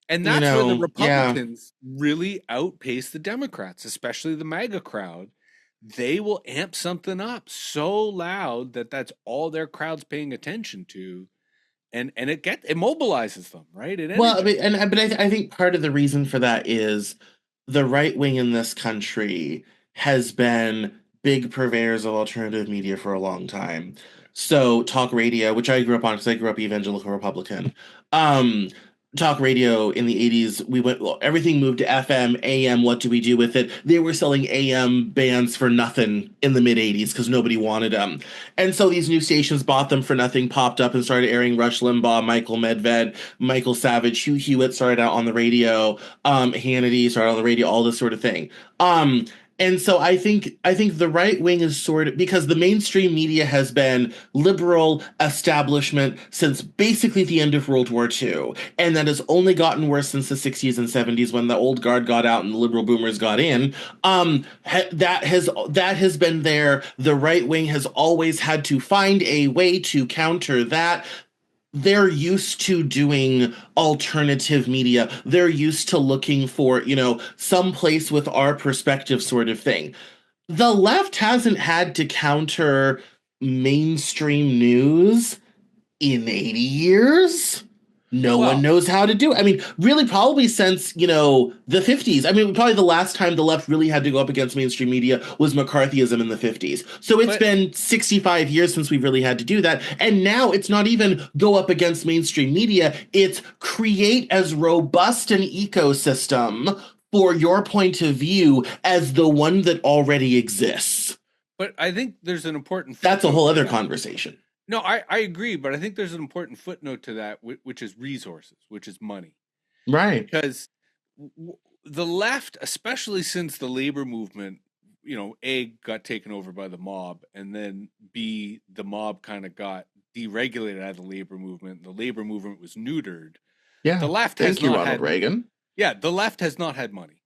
Speaker 2: and that's where the
Speaker 1: yeah.
Speaker 2: Republicans really outpace the Democrats, especially the MAGA crowd. They will amp something up so loud that that's all their crowd's paying attention to, and it mobilizes them, right? It
Speaker 1: Well, I mean,
Speaker 2: energizes.
Speaker 1: I think part of the reason for that is the right wing in this country has been big purveyors of alternative media for a long time. So talk radio, which I grew up on because I grew up evangelical Republican. Um, Talk radio in the 80s, we went, well, everything moved to FM, AM. What do we do with it? They were selling AM bands for nothing in the mid 80s because nobody wanted them. And so these new stations bought them for nothing, popped up and started airing Rush Limbaugh, Michael Medved, Michael Savage, Hugh Hewitt started out on the radio, Hannity started on the radio, all this sort of thing. Um, and so I think the right wing is sort of, because the mainstream media has been liberal establishment since basically the end of World War II, and that has only gotten worse since the 60s and 70s when the old guard got out and the liberal boomers got in. That has been there. The right wing has always had to find a way to counter that. They're used to doing alternative media. They're used to looking for, some place with our perspective sort of thing. The left hasn't had to counter mainstream news in 80 years. No one
Speaker 2: Well,
Speaker 1: knows how to do it. I mean, really, probably since, the 50s. I mean, probably the last time the left really had to go up against mainstream media was McCarthyism in the 50s. So it's
Speaker 2: but
Speaker 1: been 65 years since we've really had to do that. And now it's not even go up against mainstream media, it's create as robust an ecosystem for your point of view as the one that already exists.
Speaker 2: but I think there's an important
Speaker 1: That's a
Speaker 2: footnote
Speaker 1: whole
Speaker 2: to
Speaker 1: other
Speaker 2: that.
Speaker 1: conversation.
Speaker 2: No, I agree, but I think there's an important footnote to that, which is resources, which is money.
Speaker 1: Right.
Speaker 2: Because the left, especially since the labor movement, A, got taken over by the mob, and then B, the mob kind of got deregulated out of the labor movement. The labor movement was neutered. The
Speaker 1: Yeah.
Speaker 2: left has
Speaker 1: Thank you,
Speaker 2: not
Speaker 1: Ronald
Speaker 2: had,
Speaker 1: Reagan.
Speaker 2: yeah, the left has not had money.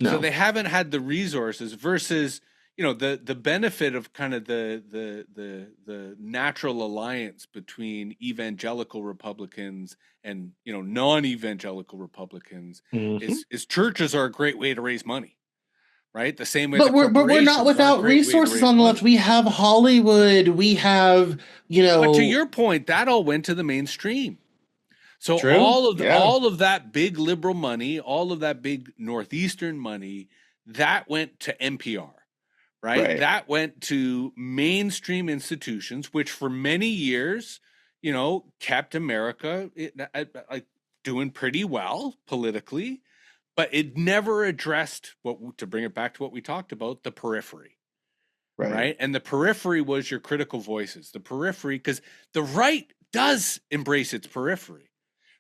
Speaker 2: So
Speaker 1: No.
Speaker 2: they haven't had the resources versus the benefit of kind of the natural alliance between evangelical Republicans and non-evangelical Republicans
Speaker 1: Mhm.
Speaker 2: is churches are a great way to raise money, right? The same way the
Speaker 1: But we're not
Speaker 2: corporations are a
Speaker 1: without
Speaker 2: great way to
Speaker 1: resources
Speaker 2: raise
Speaker 1: on the left.
Speaker 2: money.
Speaker 1: We have Hollywood. We have,
Speaker 2: But to your point, that all went to the mainstream. So
Speaker 1: true. Yeah.
Speaker 2: all of that big liberal money, all of that big northeastern money, that went to NPR, right?
Speaker 1: Right.
Speaker 2: That went to mainstream institutions, which for many years, kept America like doing pretty well politically, but it never addressed what, to bring it back to what we talked about, the periphery,
Speaker 1: Right.
Speaker 2: right? And the periphery was your critical voices. The periphery, because the right does embrace its periphery,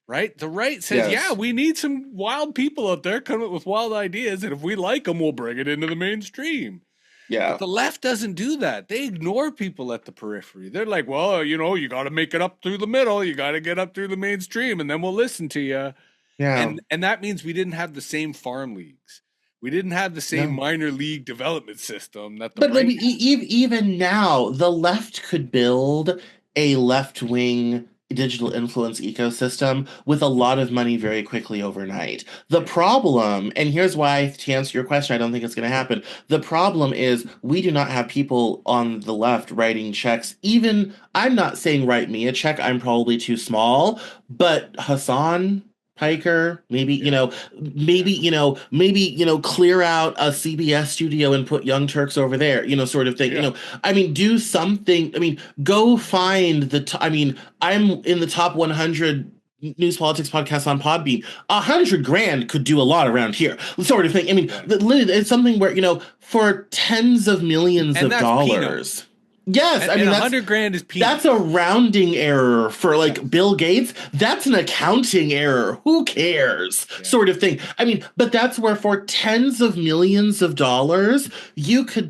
Speaker 2: right? The right says, yeah,
Speaker 1: Yes.
Speaker 2: we need some wild people out there coming up with wild ideas, and if we like them, we'll bring it into the mainstream. But
Speaker 1: Yeah.
Speaker 2: the left doesn't do that. They ignore people at the periphery. They're like, well, you got to make it up through the middle. You got to get up through the mainstream, and then we'll listen to you.
Speaker 1: Yeah.
Speaker 2: And that means we didn't have the same farm leagues. We didn't have the same
Speaker 1: No.
Speaker 2: minor league development system that the
Speaker 1: But
Speaker 2: right
Speaker 1: even now, the left could build a left wing digital influence ecosystem with a lot of money very quickly overnight. The
Speaker 2: had.
Speaker 1: problem, and here's why, to answer your question, I don't think it's going to happen. The problem is we do not have people on the left writing checks. Even, I'm not saying write me a check, I'm probably too small, but Hassan.
Speaker 2: Yeah,
Speaker 1: Piker, maybe,
Speaker 2: yeah, yeah,
Speaker 1: clear out a CBS studio and put Young Turks over there, sort of thing.
Speaker 2: yeah.
Speaker 1: I mean, do something. I mean, go find I mean, I'm in the top 100 news politics podcasts on Podbean. 100 grand could do a lot around here, sort of thing. I mean,
Speaker 2: Yeah.
Speaker 1: literally, it's something where, for tens of millions
Speaker 2: And
Speaker 1: of
Speaker 2: that's
Speaker 1: dollars.
Speaker 2: peanuts.
Speaker 1: Yes, I
Speaker 2: And
Speaker 1: mean,
Speaker 2: 100 grand is
Speaker 1: that's a
Speaker 2: peanuts.
Speaker 1: rounding error for like
Speaker 2: Yes.
Speaker 1: Bill Gates. That's an accounting error. Who cares?
Speaker 2: Yeah.
Speaker 1: Sort of thing. I mean, but that's where for tens of millions of dollars, you could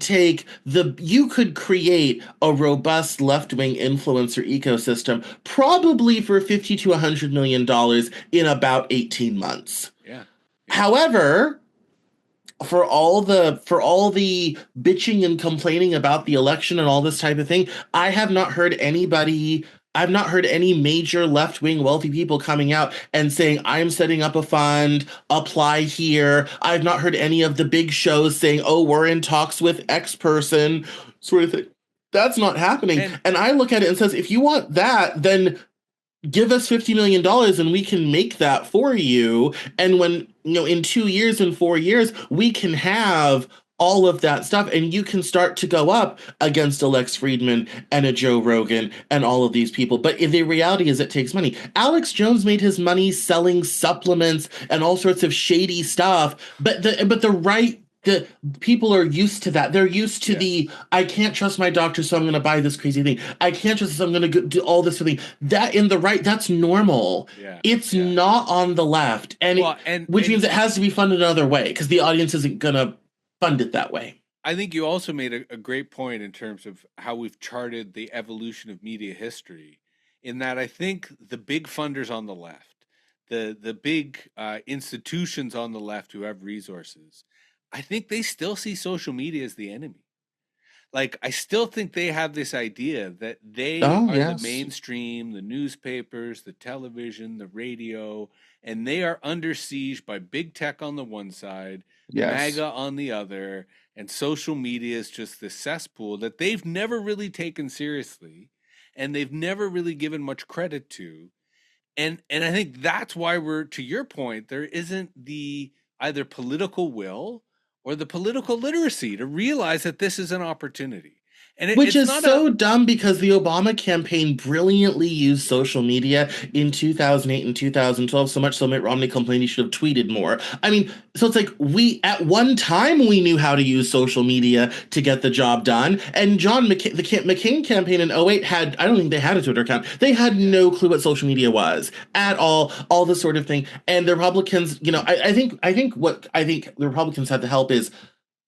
Speaker 1: create a robust left-wing influencer ecosystem, probably for 50 to $100 million in about 18 months.
Speaker 2: Yeah. Yeah.
Speaker 1: However, for all the bitching and complaining about the election and all this type of thing, I've not heard any major left-wing wealthy people coming out and saying, I'm setting up a fund, apply here. I've not heard any of the big shows saying, oh, we're in talks with X person, sort of thing. That's not happening.
Speaker 2: And
Speaker 1: And I look at it and says, if you want that, then give us $50 million and we can make that for you. And when, in 2 years and 4 years, we can have all of that stuff, and you can start to go up against a Lex Friedman and a Joe Rogan and all of these people. But the reality is, it takes money. Alex Jones made his money selling supplements and all sorts of shady stuff, but the people are used to that. They're used to
Speaker 2: Yes.
Speaker 1: the I can't trust my doctor, so I'm going to buy this crazy thing. I can't trust this, so I'm going to do all this thing. That in the right, that's normal.
Speaker 2: Yeah.
Speaker 1: It's
Speaker 2: Yeah.
Speaker 1: not on the left,
Speaker 2: Well, and
Speaker 1: which
Speaker 2: and
Speaker 1: means it has to be funded another way because the audience isn't going to fund it that way.
Speaker 2: I think you also made a great point in terms of how we've charted the evolution of media history. In that, I think the big funders on the left, the big institutions on the left who have resources, I think they still see social media as the enemy. Like, I still think they have this idea that they
Speaker 1: Oh,
Speaker 2: are the
Speaker 1: yes.
Speaker 2: mainstream, the newspapers, the television, the radio, and they are under siege by big tech on the one side,
Speaker 1: Yes.
Speaker 2: MAGA on the other, and social media is just this cesspool that they've never really taken seriously and they've never really given much credit to. And I think that's why we're, to your point, there isn't the either political will or the political literacy to realize that this is an opportunity. And
Speaker 1: Which
Speaker 2: it's
Speaker 1: is
Speaker 2: not a
Speaker 1: so dumb because the Obama campaign brilliantly used social media in 2008 and 2012, so much so Mitt Romney complained he should have tweeted more. I mean, so it's like at one time, we knew how to use social media to get the job done. And the McCain campaign in '08 I don't think they had a Twitter account. They had
Speaker 2: yeah,
Speaker 1: no clue what social media was at all this sort of thing. And the Republicans, I think the Republicans had to help is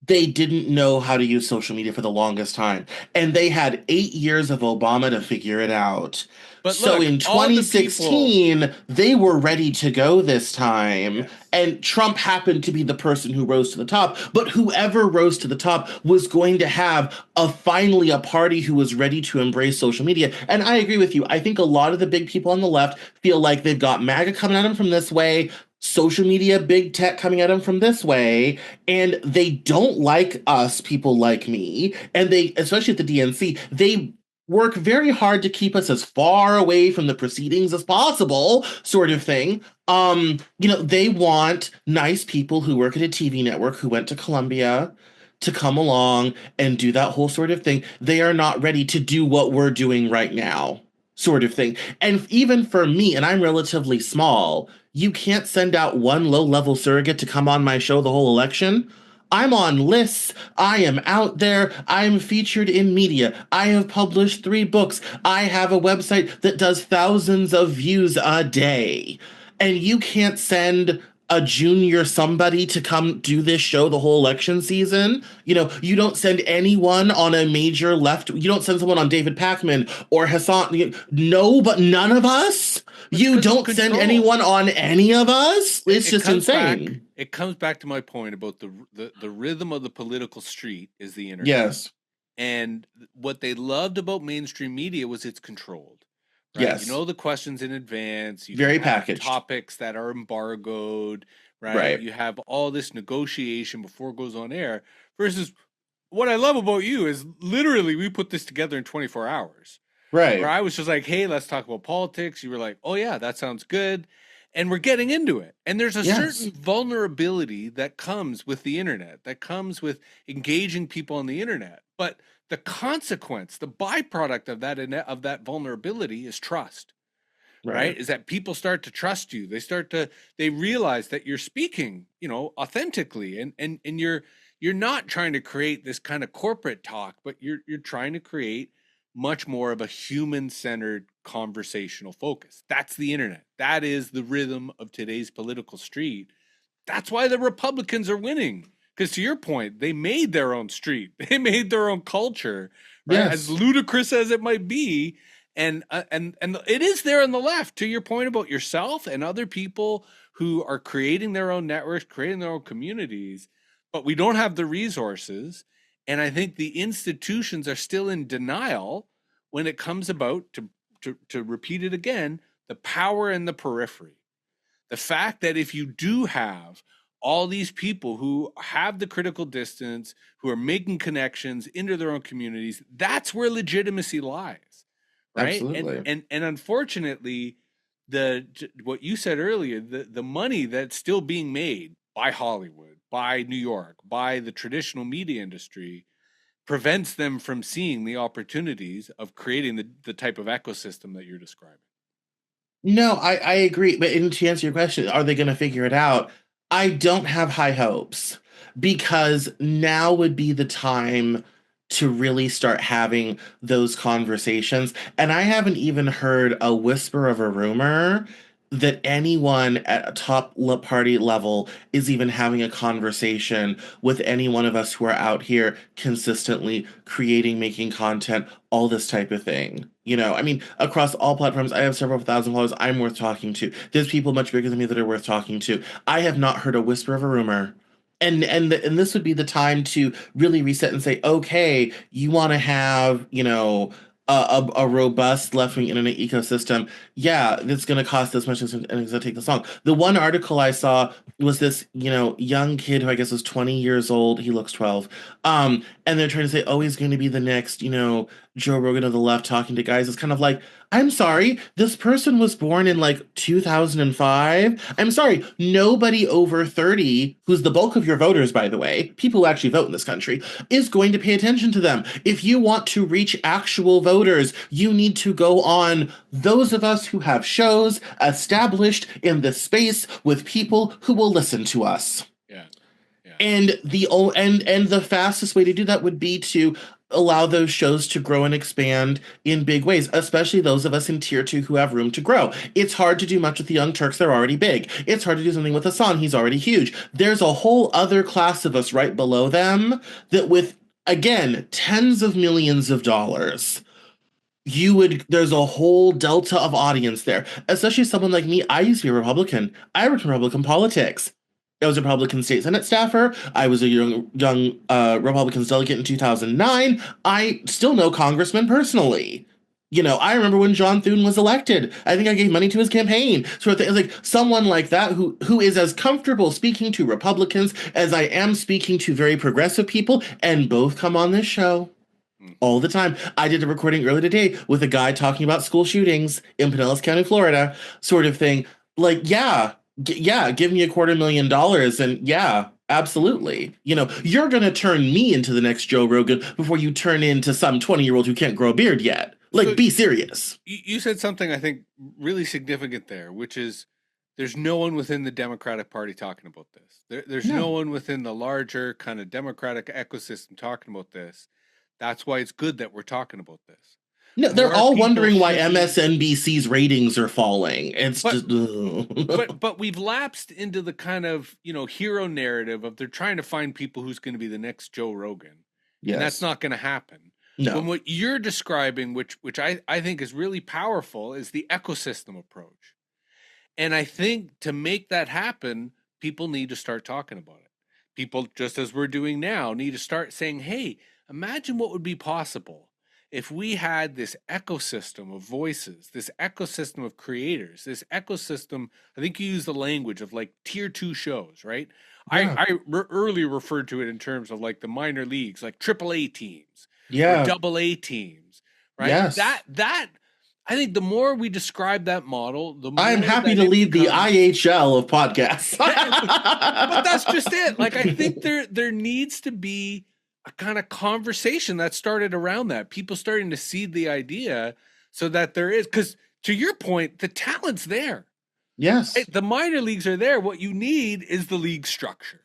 Speaker 1: they didn't know how to use social media for the longest time. And they had 8 years of Obama to figure it out.
Speaker 2: but
Speaker 1: So
Speaker 2: look,
Speaker 1: in
Speaker 2: all the people,
Speaker 1: 2016, they were ready to go this time.
Speaker 2: yes,
Speaker 1: And Trump happened to be the person who rose to the top. But whoever rose to the top was going to have finally a party who was ready to embrace social media. And I agree with you. I think a lot of the big people on the left feel like they've got MAGA coming at them from this way, social media, big tech coming at them from this way, and they don't like us, people like me, and they, especially at the DNC, they work very hard to keep us as far away from the proceedings as possible, sort of thing. They want nice people who work at a TV network who went to Columbia to come along and do that whole sort of thing. They are not ready to do what we're doing right now, sort of thing. And even for me, and I'm relatively small, you can't send out one low-level surrogate to come on my show the whole election. I'm on lists. I am out there. I'm featured in media. I have published 3 books. I have a website that does thousands of views a day. And you can't send a junior somebody to come do this show the whole election season. You don't send anyone on a major left. You don't send someone on David Pakman or Hassan. No, but none of us.
Speaker 2: but it's
Speaker 1: You
Speaker 2: because of
Speaker 1: don't send
Speaker 2: control.
Speaker 1: anyone on any of us.
Speaker 2: It,
Speaker 1: It's
Speaker 2: it
Speaker 1: just
Speaker 2: comes back.
Speaker 1: insane.
Speaker 2: It comes back to my point about the rhythm of the political street is the internet.
Speaker 1: Yes.
Speaker 2: And what they loved about mainstream media was it's controlled, right? You
Speaker 1: Yes.
Speaker 2: know the questions in advance. You don't
Speaker 1: Very
Speaker 2: have
Speaker 1: packaged.
Speaker 2: topics that are embargoed, right?
Speaker 1: Right.
Speaker 2: You have all this negotiation before it goes on air. Versus what I love about you is literally we put this together in 24 hours. Where
Speaker 1: Right.
Speaker 2: I was just like, hey, let's talk about politics. You were like, oh, yeah, that sounds good. And we're getting into it. And there's a certain
Speaker 1: Yes.
Speaker 2: vulnerability that comes with the internet, that comes with engaging people on the internet. But the consequence, the byproduct of that vulnerability is trust, right?
Speaker 1: Right.
Speaker 2: Is that people start to trust you. They realize that you're speaking, authentically, and you're not trying to create this kind of corporate talk, but you're trying to create much more of a human-centered conversational focus. That's the internet. That is the rhythm of today's political street. That's why the Republicans are winning. Because to your point, they made their own street. They made their own culture, right? As
Speaker 1: Yes.
Speaker 2: ludicrous as it might be, and it is there on the left. To your point about yourself and other people who are creating their own networks, creating their own communities, but we don't have the resources. And I think the institutions are still in denial when it comes about to repeat it again, the power in the periphery. The fact that if you do have all these people who have the critical distance, who are making connections into their own communities, that's where legitimacy lies, right? And
Speaker 1: Absolutely.
Speaker 2: and and unfortunately, the what you said earlier, the money that's still being made by Hollywood, by New York, by the traditional media industry, prevents them from seeing the opportunities of creating the type of ecosystem that you're describing.
Speaker 1: No, I agree. But to answer your question, are they going to figure it out? I don't have high hopes because now would be the time to really start having those conversations. And I haven't even heard a whisper of a rumor that anyone at a party level is even having a conversation with any one of us who are out here consistently creating, making content, all this type of thing. I mean, across all platforms, I have several thousand followers I'm worth talking to. There's people much bigger than me that are worth talking to. I have not heard a whisper of a rumor. And this would be the time to really reset and say, okay, you want to have, a robust left-wing internet ecosystem. Yeah, it's going to cost this much and it's going to take this long. The one article I saw was this, young kid who I guess was 20 years old. He looks 12. And they're trying to say, oh, he's going to be the next, Joe Rogan of the left talking to guys. It's kind of like, I'm sorry, this person was born in like 2005. I'm sorry, nobody over 30, who's the bulk of your voters, by the way, people who actually vote in this country, is going to pay attention to them. If you want to reach actual voters, you need to go on those of us who have shows established in this space with people who will listen to us.
Speaker 2: Yeah. Yeah.
Speaker 1: And the fastest way to do that would be to allow those shows to grow and expand in big ways, especially those of us in tier 2 who have room to grow. It's hard to do much with the Young Turks, they're already big. It's hard to do something with Hassan, he's already huge. There's a whole other class of us right below them that with, again, tens of millions of dollars, there's a whole delta of audience there, especially someone like me. I used to be a Republican. I worked in Republican politics. I was a Republican state Senate staffer. I was a young Republicans delegate in 2009. I still know congressmen personally. I remember when John Thune was elected. I think I gave money to his campaign. Sort of thing. Like someone like that who is as comfortable speaking to Republicans as I am speaking to very progressive people, and both come on this show all the time. I did a recording earlier today with a guy talking about school shootings in Pinellas County, Florida, sort of thing. Like, yeah, yeah, give me $250,000 and yeah, absolutely. You're going to turn me into the next Joe Rogan before you turn into some 20-year-old who can't grow a beard yet. Like,
Speaker 2: So
Speaker 1: be serious.
Speaker 2: you said something I think really significant there, which is there's no one within the Democratic Party talking about this. There's no
Speaker 1: No.
Speaker 2: one within the larger kind of Democratic ecosystem talking about this. That's why it's good that we're talking about this.
Speaker 1: No, they're
Speaker 2: More
Speaker 1: all
Speaker 2: people
Speaker 1: wondering why
Speaker 2: should be,
Speaker 1: MSNBC's ratings are falling. It's
Speaker 2: but
Speaker 1: just ugh.
Speaker 2: but we've lapsed into the kind of hero narrative of they're trying to find people who's going to be the next Joe Rogan, and that's
Speaker 1: Yes.
Speaker 2: not going to happen. When
Speaker 1: No.
Speaker 2: what you're describing, which I think is really powerful, is the ecosystem approach. And I think to make that happen, people need to start talking about it. People, just as we're doing now, need to start saying, hey, imagine what would be possible if we had this ecosystem of voices, this ecosystem of creators, this ecosystem. I think you use the language of like tier 2 shows, right?
Speaker 1: Yeah.
Speaker 2: Earlier referred to it in terms of like the minor leagues, like AAA teams or
Speaker 1: Yeah.
Speaker 2: double A teams, right?
Speaker 1: Yes.
Speaker 2: That I think the more we describe that model, the
Speaker 1: I'm
Speaker 2: more
Speaker 1: happy
Speaker 2: that
Speaker 1: to
Speaker 2: it
Speaker 1: lead the
Speaker 2: becomes.
Speaker 1: IHL of podcasts.
Speaker 2: But that's just it. Like I think there needs to be a kind of conversation that started around that. People starting to seed the idea so that there is, because to your point, the talent's there.
Speaker 1: Yes.
Speaker 2: Right? The minor leagues are there. What you need is the league structure,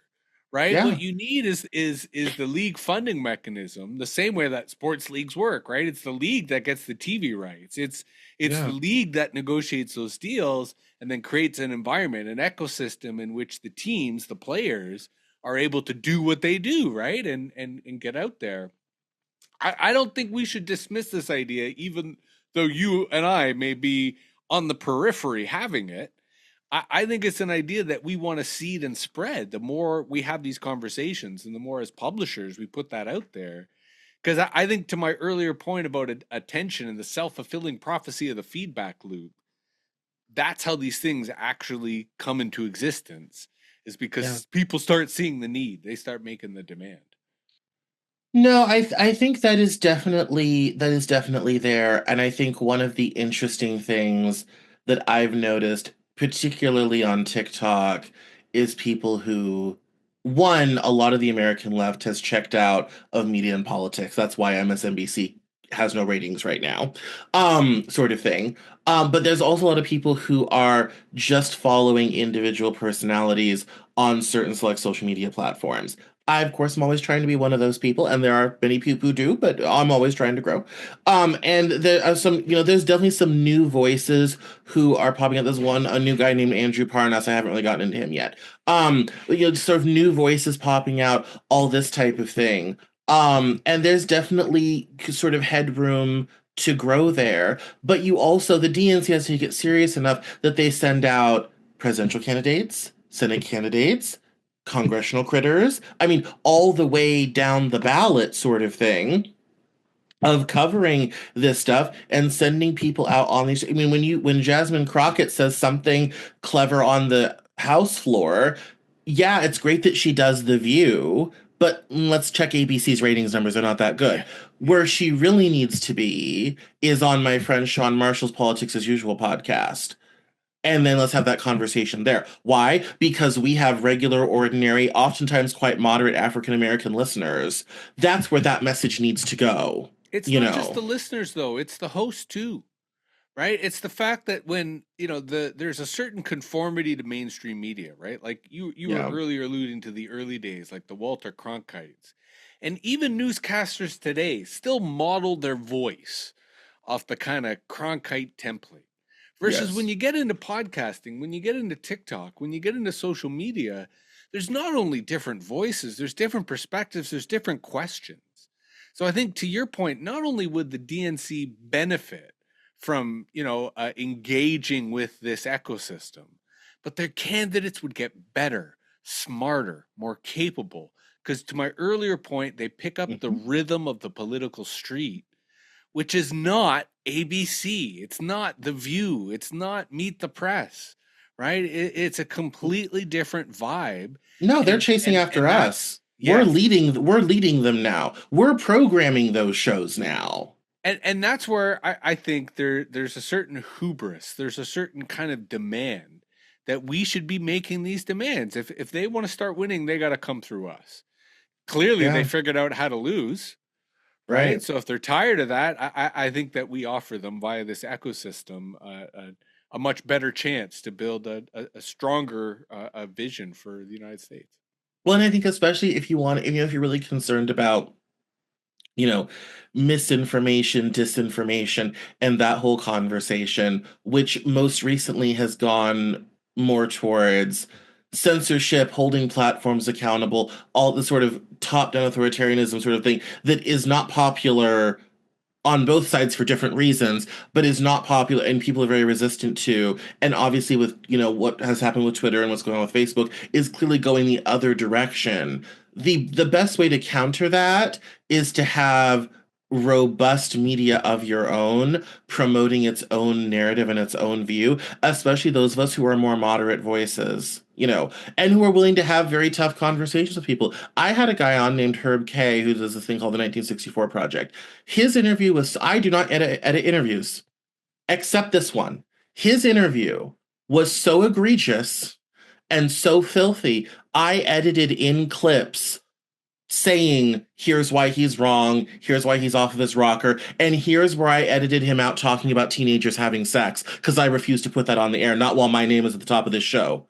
Speaker 2: right?
Speaker 1: Yeah.
Speaker 2: What you need is the league funding mechanism, the same way that sports leagues work, right? It's the league that gets the TV rights. It's the
Speaker 1: Yeah.
Speaker 2: league that negotiates those deals and then creates an environment, an ecosystem in which the teams, the players, are able to do what they do, right? And get out there. I don't think we should dismiss this idea, even though you and I may be on the periphery having it. I think it's an idea that we want to seed and spread. The more we have these conversations and the more as publishers we put that out there. Because I think to my earlier point about attention and the self-fulfilling prophecy of the feedback loop, that's how these things actually come into existence, is
Speaker 1: Yeah.
Speaker 2: because people start seeing the need. They start making the demand.
Speaker 1: No, I think that is definitely there, and I think one of the interesting things that I've noticed, particularly on TikTok, is people who one, a lot of the American left has checked out of media and politics. That's why MSNBC has no ratings right now, sort of thing. But there's also a lot of people who are just following individual personalities on certain select social media platforms. I, of course, am always trying to be one of those people, and there are many people who do, but I'm always trying to grow. And there are some, there's definitely some new voices who are popping up. There's a new guy named Andrew Parnas. I haven't really gotten into him yet. Sort of new voices popping out, all this type of thing. And there's definitely sort of headroom to grow there. But you also, the DNC has to get serious enough that they send out presidential candidates, Senate candidates, congressional critters. I mean, all the way down the ballot, sort of thing, of covering this stuff and sending people out on these. I mean, when Jasmine Crockett says something clever on the House floor, yeah, it's great that she does The View, but let's check ABC's ratings numbers. They're not that good.
Speaker 2: Yeah.
Speaker 1: Where she really needs to be is on my friend Sean Marshall's Politics as Usual podcast. And then let's have that conversation there. Why? Because we have regular, ordinary, oftentimes quite moderate African American listeners. That's where that message needs to go,
Speaker 2: It's
Speaker 1: you
Speaker 2: not just
Speaker 1: know?
Speaker 2: the listeners though, it's the host too. Right? It's the fact that when, there's a certain conformity to mainstream media, right? Like you were
Speaker 1: Yeah.
Speaker 2: earlier alluding to the early days, like the Walter Cronkites. And even newscasters today still model their voice off the kind of Cronkite template. Versus when
Speaker 1: Yes.
Speaker 2: you get into podcasting, when you get into TikTok, when you get into social media, there's not only different voices, there's different perspectives, there's different questions. So I think to your point, not only would the DNC benefit from, engaging with this ecosystem, but their candidates would get better, smarter, more capable. Because to my earlier point, they pick up the
Speaker 1: Mhm.
Speaker 2: rhythm of the political street, which is not ABC. It's not The View. It's not Meet the Press, right? It's a completely different vibe,
Speaker 1: No, they're
Speaker 2: and
Speaker 1: chasing
Speaker 2: and
Speaker 1: after
Speaker 2: and that's
Speaker 1: us.
Speaker 2: yes,
Speaker 1: We're leading them now. We're programming those shows now.
Speaker 2: and that's where I think there's a certain hubris. There's a certain kind of demand that we should be making these demands. If they want to start winning, they got to come through us. Clearly, they
Speaker 1: Yeah,
Speaker 2: figured out how to lose, right?
Speaker 1: right.
Speaker 2: So if they're tired of that, I think that we offer them via this ecosystem a much better chance to build a stronger vision for the United States.
Speaker 1: Well, and I think especially if you want, if you're really concerned about, you know, misinformation, disinformation, and that whole conversation, which most recently has gone more towards censorship, holding platforms accountable, all the sort of top-down authoritarianism sort of thing that is not popular on both sides for different reasons, but is not popular and people are very resistant to. And obviously, with what has happened with Twitter and what's going on with Facebook, is clearly going the other direction. The best way to counter that is to have robust media of your own promoting its own narrative and its own view, especially those of us who are more moderate voices, and who are willing to have very tough conversations with people. I had a guy on named Herb K who does this thing called the 1964 Project. His interview was, I do not edit interviews, except this one. His interview was so egregious and so filthy. I edited in clips saying, here's why he's wrong, here's why he's off of his rocker, and here's where I edited him out talking about teenagers having sex, because I refuse to put that on the air, not while my name is at the top of this show.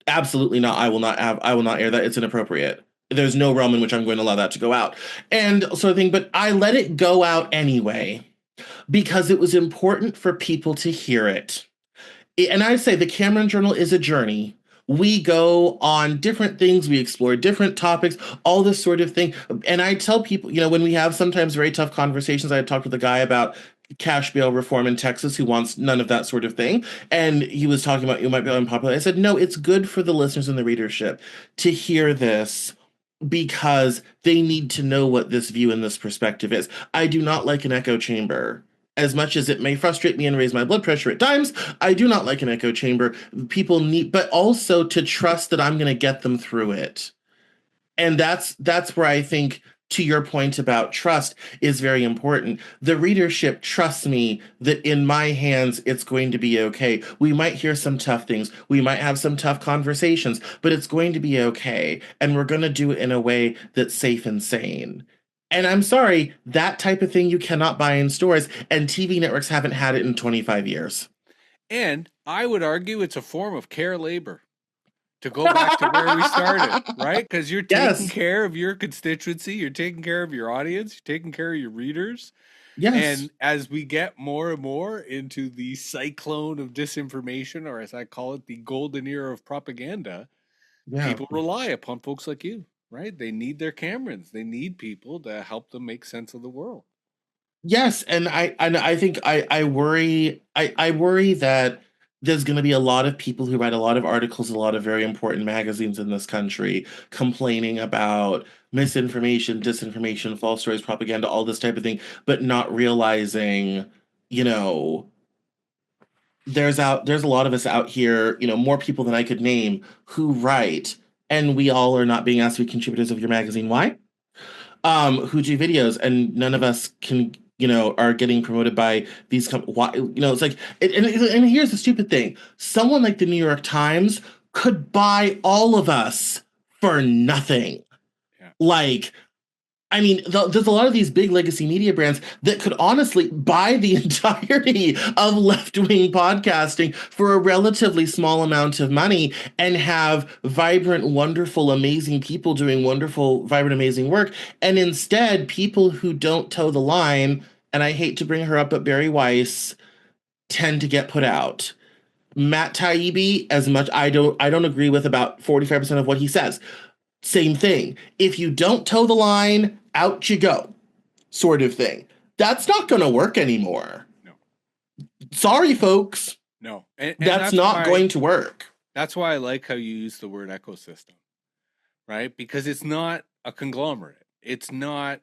Speaker 1: Absolutely not. I will not air that. It's inappropriate. There's no realm in which I'm going to allow that to go out. And sort of thing, but I let it go out anyway because it was important for people to hear it. And I say the Cameron Journal is a journey. We go on different things, we explore different topics, all this sort of thing. And I tell people, when we have sometimes very tough conversations, I talked with a guy about cash bail reform in Texas who wants none of that sort of thing. And he was talking about it might be unpopular. I said, no, it's good for the listeners and the readership to hear this because they need to know what this view and this perspective is. I do not like an echo chamber. As much as it may frustrate me and raise my blood pressure at times, I do not like an echo chamber. People need, but also to trust that I'm going to get them through it. And that's where I think to your point about trust is very important. The readership trusts me that in my hands it's going to be okay. We might hear some tough things, we might have some tough conversations, but it's going to be okay. And we're going to do it in a way that's safe and sane. And I'm sorry, that type of thing you cannot buy in stores, and TV networks haven't had it in 25 years.
Speaker 2: And I would argue it's a form of care labor, to go back to where we started, right? Because you're taking
Speaker 1: Yes,
Speaker 2: care of your constituency, you're taking care of your audience, you're taking care of your readers.
Speaker 1: yes,
Speaker 2: And as we get more and more into the cyclone of disinformation, or as I call it, the golden era of propaganda,
Speaker 1: yeah.
Speaker 2: people rely upon folks like you, right? They need their Camerons. They need people to help them make sense of the world.
Speaker 1: Yes, and I think I worry that there's going to be a lot of people who write a lot of articles, a lot of very important magazines in this country complaining about misinformation, disinformation, false stories, propaganda, all this type of thing, but not realizing, you know, there's a lot of us out here, more people than I could name who write, and we all are not being asked to be contributors of your magazine. Why? Who do videos, and none of us can, are getting promoted by these why, it's like, and here's the stupid thing. Someone like the New York Times could buy all of us for nothing.
Speaker 2: Yeah.
Speaker 1: Like, I mean, there's a lot of these big legacy media brands that could honestly buy the entirety of left-wing podcasting for a relatively small amount of money and have vibrant, wonderful, amazing people doing wonderful, vibrant, amazing work. And instead, people who don't toe the line, and I hate to bring her up, but Barry Weiss tend to get put out. Matt Taibbi, as much I don't agree with about 45% of what he says. Same thing. If you don't toe the line, out you go, sort of thing. That's not going to work anymore.
Speaker 2: No.
Speaker 1: Sorry, folks.
Speaker 2: No. And
Speaker 1: That's not going to work.
Speaker 2: that's why I like how you use the word ecosystem, right? Because it's not a conglomerate. It's not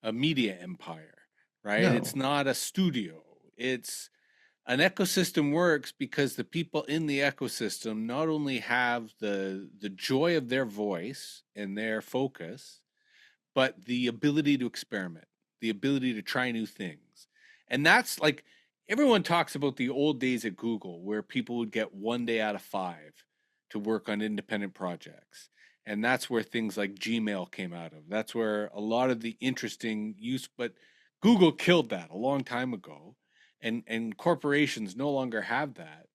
Speaker 2: a media empire, right? It's
Speaker 1: No.
Speaker 2: not a studio. It's an ecosystem works because the people in the ecosystem not only have the joy of their voice and their focus, but the ability to experiment, the ability to try new things. And that's like everyone talks about the old days at Google where people would get 1 day out of 5 to work on independent projects. And that's where things like Gmail came out of. That's where a lot of the interesting use, but Google killed that a long time ago. And corporations no longer have that.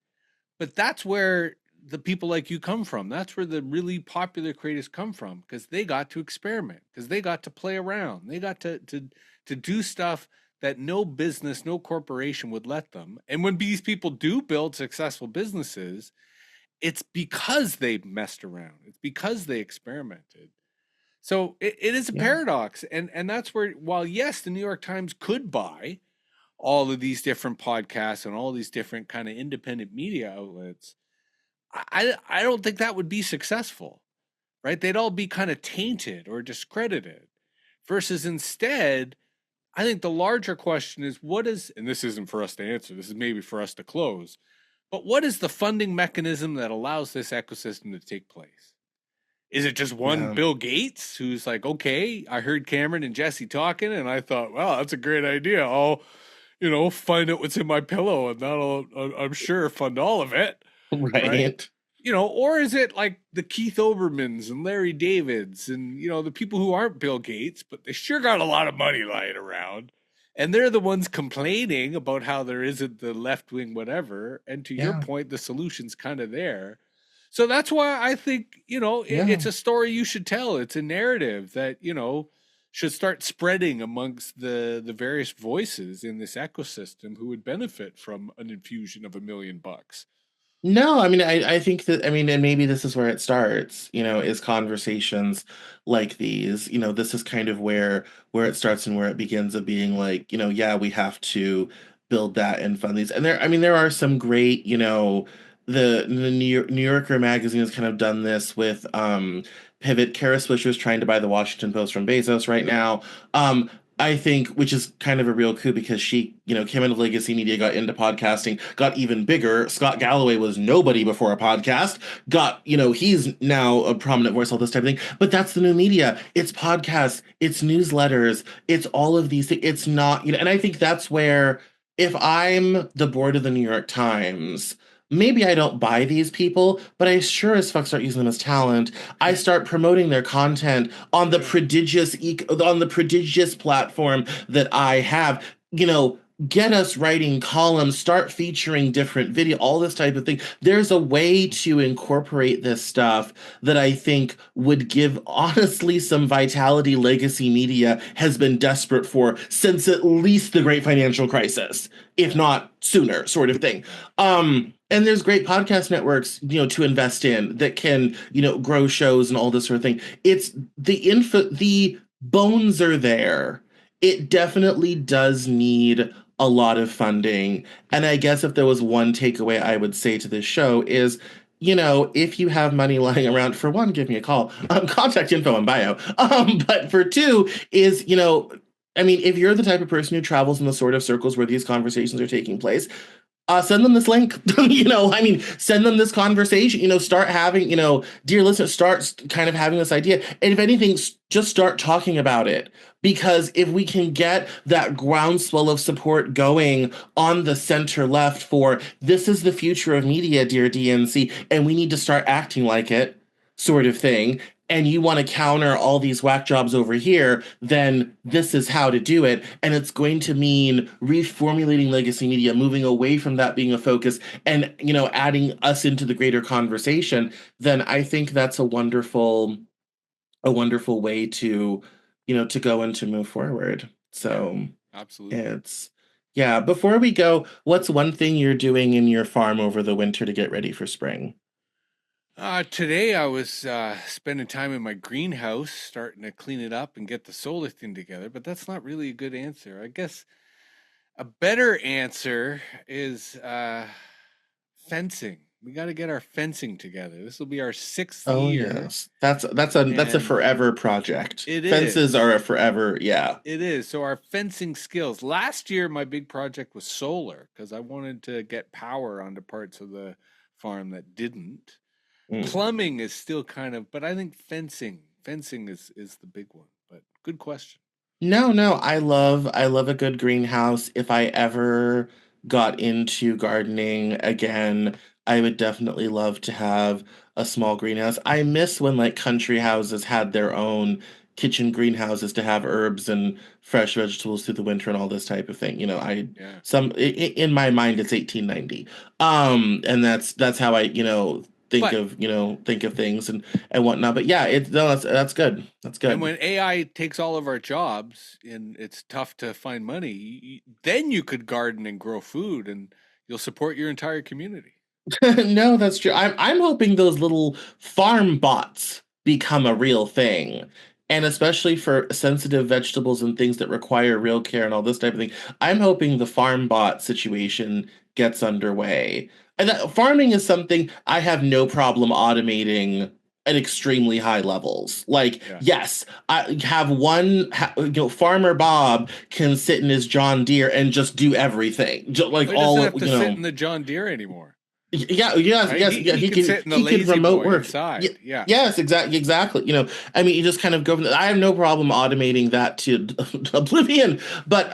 Speaker 2: But that's where the people like you come from. That's where the really popular creators come from because they got to experiment, because they got to play around. They got to do stuff that no business, no corporation would let them. And when these people do build successful businesses, it's because they messed around. It's because they experimented. So it is a
Speaker 1: Yeah.
Speaker 2: paradox. And that's where, while yes, the New York Times could buy all of these different podcasts and all these different kind of independent media outlets, I don't think that would be successful, right? They'd all be kind of tainted or discredited. Versus instead, I think the larger question is what is, and this isn't for us to answer, this is maybe for us to close, but what is the funding mechanism that allows this ecosystem to take place? Is it just one
Speaker 1: Yeah.
Speaker 2: Bill Gates who's like, okay, I heard Cameron and Jesse talking and I thought, wow, that's a great idea. I'll, find out what's in my pillow and that'll, I'm sure, fund all of it, right?
Speaker 1: Right.
Speaker 2: Or is it like the Keith Olbermans and Larry Davids and, the people who aren't Bill Gates, but they sure got a lot of money lying around. And they're the ones complaining about how there isn't the left wing, whatever. And to your
Speaker 1: Yeah.
Speaker 2: point, the solution's kind of there. So that's why I think,
Speaker 1: Yeah.
Speaker 2: it's a story you should tell. It's a narrative that, should start spreading amongst the various voices in this ecosystem who would benefit from an infusion of $1 million.
Speaker 1: No, I mean, I think that, I mean, and maybe this is where it starts, is conversations like these. This is kind of where it starts and where it begins of being like, yeah, we have to build that and fund these. And I mean, there are some great, the New Yorker magazine has kind of done this with Pivot. Kara Swisher is trying to buy the Washington Post from Bezos right now. I think, which is kind of a real coup because she, came into legacy media, got into podcasting, got even bigger. Scott Galloway was nobody before a podcast, he's now a prominent voice, all this type of thing. But that's the new media. It's podcasts, it's newsletters, it's all of these things. It's not, and I think that's where if I'm the board of the New York Times, maybe I don't buy these people, but I sure as fuck start using them as talent. I start promoting their content on the
Speaker 2: Yeah.
Speaker 1: prodigious platform that I have. Get us writing columns, start featuring different video, all this type of thing. There's a way to incorporate this stuff that I think would give honestly some vitality legacy media has been desperate for since at least the great financial crisis, if
Speaker 2: Yeah.
Speaker 1: not sooner, sort of thing.
Speaker 2: Yeah.
Speaker 1: And there's great podcast networks, to invest in that can, grow shows and all this sort of thing. It's the bones are there. It definitely does need a lot of funding. And I guess if there was one takeaway I would say to this show is, if you have money lying around, for one, give me a call. Contact info in bio. But for two is, I mean, if you're the type of person who travels in the sort of circles where these conversations are taking place, send them this link. I mean, send them this conversation. Start having, dear listeners, start kind of having this idea. And if anything, just start talking about it. Because if we can get that groundswell of support going on the center left for this is the future of media, dear DNC, and we need to start acting like it, sort of thing, and you want to counter all these whack jobs over here, then this is how to do it. And it's going to mean reformulating legacy media, moving away from that being a focus and, adding us into the greater conversation. Then I think that's a wonderful way to, to go and to move forward.
Speaker 2: Yeah.
Speaker 1: So
Speaker 2: Absolutely.
Speaker 1: it's, yeah. Before we go, what's one thing you're doing in your farm over the winter to get ready for spring?
Speaker 2: Today I was spending time in my greenhouse, starting to clean it up and get the solar thing together. But that's not really a good answer. I guess a better answer is fencing. We got to get our fencing together. This will be our sixth
Speaker 1: Oh
Speaker 2: year,
Speaker 1: yes. That's a
Speaker 2: and
Speaker 1: forever project.
Speaker 2: it
Speaker 1: Fences are a
Speaker 2: is.
Speaker 1: forever, yeah.
Speaker 2: It is. So our fencing skills. Last year, my big project was solar because I wanted to get power onto parts of the farm that didn't.
Speaker 1: Mm.
Speaker 2: Plumbing is still kind of, but I think fencing is the big one. But good question.
Speaker 1: No, no, I love a good greenhouse. If I ever got into gardening again, I would definitely love to have a small greenhouse. I miss when like country houses had their own kitchen greenhouses to have herbs and fresh vegetables through the winter and all this type of thing.
Speaker 2: Yeah.
Speaker 1: In my mind it's 1890. And that's how I,
Speaker 2: But
Speaker 1: think of things and whatnot. But yeah, it's no, that's good. That's
Speaker 2: and
Speaker 1: good.
Speaker 2: when AI takes all of our jobs and it's tough to find money, then you could garden and grow food and you'll support your entire community.
Speaker 1: No, that's true. I'm hoping those little farm bots become a real thing. And especially for sensitive vegetables and things that require real care and all this type of thing, I'm hoping the farm bot situation gets underway. And that farming is something I have no problem automating at extremely high levels. Like,
Speaker 2: Yeah.
Speaker 1: yes, I have Farmer Bob can sit in his John Deere and just do everything. Like
Speaker 2: Well, he doesn't
Speaker 1: all,
Speaker 2: have to sit in the John Deere anymore,
Speaker 1: yeah, yes,
Speaker 2: right?
Speaker 1: yes,
Speaker 2: He
Speaker 1: yeah.
Speaker 2: he
Speaker 1: He
Speaker 2: can
Speaker 1: can
Speaker 2: sit in the
Speaker 1: he can
Speaker 2: lazy
Speaker 1: remote
Speaker 2: boy
Speaker 1: work. Yeah,
Speaker 2: inside. Yeah.
Speaker 1: yes, exactly. I mean, you just kind of go from I have no problem automating that to oblivion. But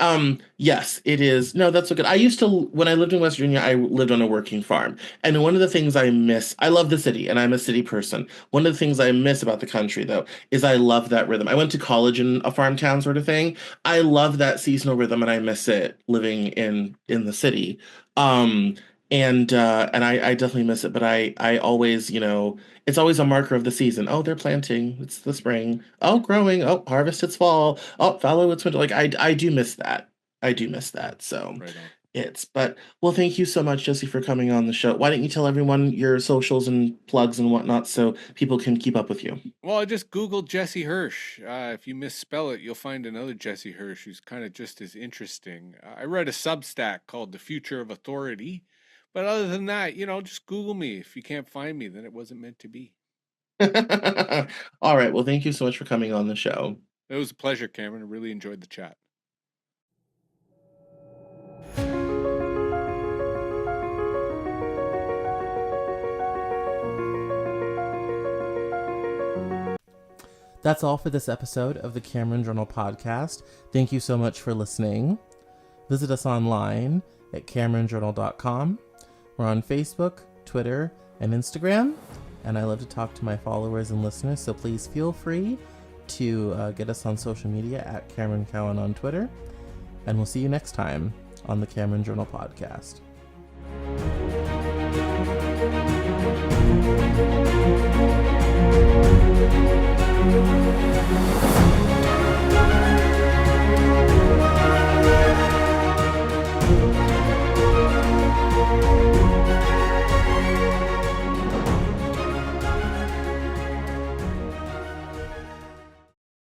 Speaker 1: yes, it is. No, that's so good. I used to when I lived in West Virginia, I lived on a working farm, and one of the things I miss. I love the city, and I'm a city person. One of the things I miss about the country, though, is I love that rhythm. I went to college in a farm town sort of thing. I love that seasonal rhythm, and I miss it living in the city. Um, and I definitely miss it, but I always, it's always a marker of the season. Oh, they're planting. It's the spring. Oh, growing. Oh, harvest. It's fall. Oh, fallow. It's winter. Like I do miss that. I do miss that. So
Speaker 2: Right on.
Speaker 1: but well, thank you so much, Jesse, for coming on the show. Why don't you tell everyone your socials and plugs and whatnot so people can keep up with you?
Speaker 2: Well, I just Googled Jesse Hirsch. If you misspell it, you'll find another Jesse Hirsch who's kind of just as interesting. I read a Substack called The Future of Authority. But other than that, just Google me. If you can't find me, then it wasn't meant to be.
Speaker 1: All right. Well, thank you so much for coming on the show.
Speaker 2: It was a pleasure, Cameron. I really enjoyed the chat.
Speaker 1: That's all for this episode of the Cameron Journal podcast. Thank you so much for listening. Visit us online at CameronJournal.com. We're on Facebook, Twitter, and Instagram, and I love to talk to my followers and listeners, so please feel free to get us on social media at Cameron Cowan on Twitter, and we'll see you next time on the Cameron Journal podcast. Thank you.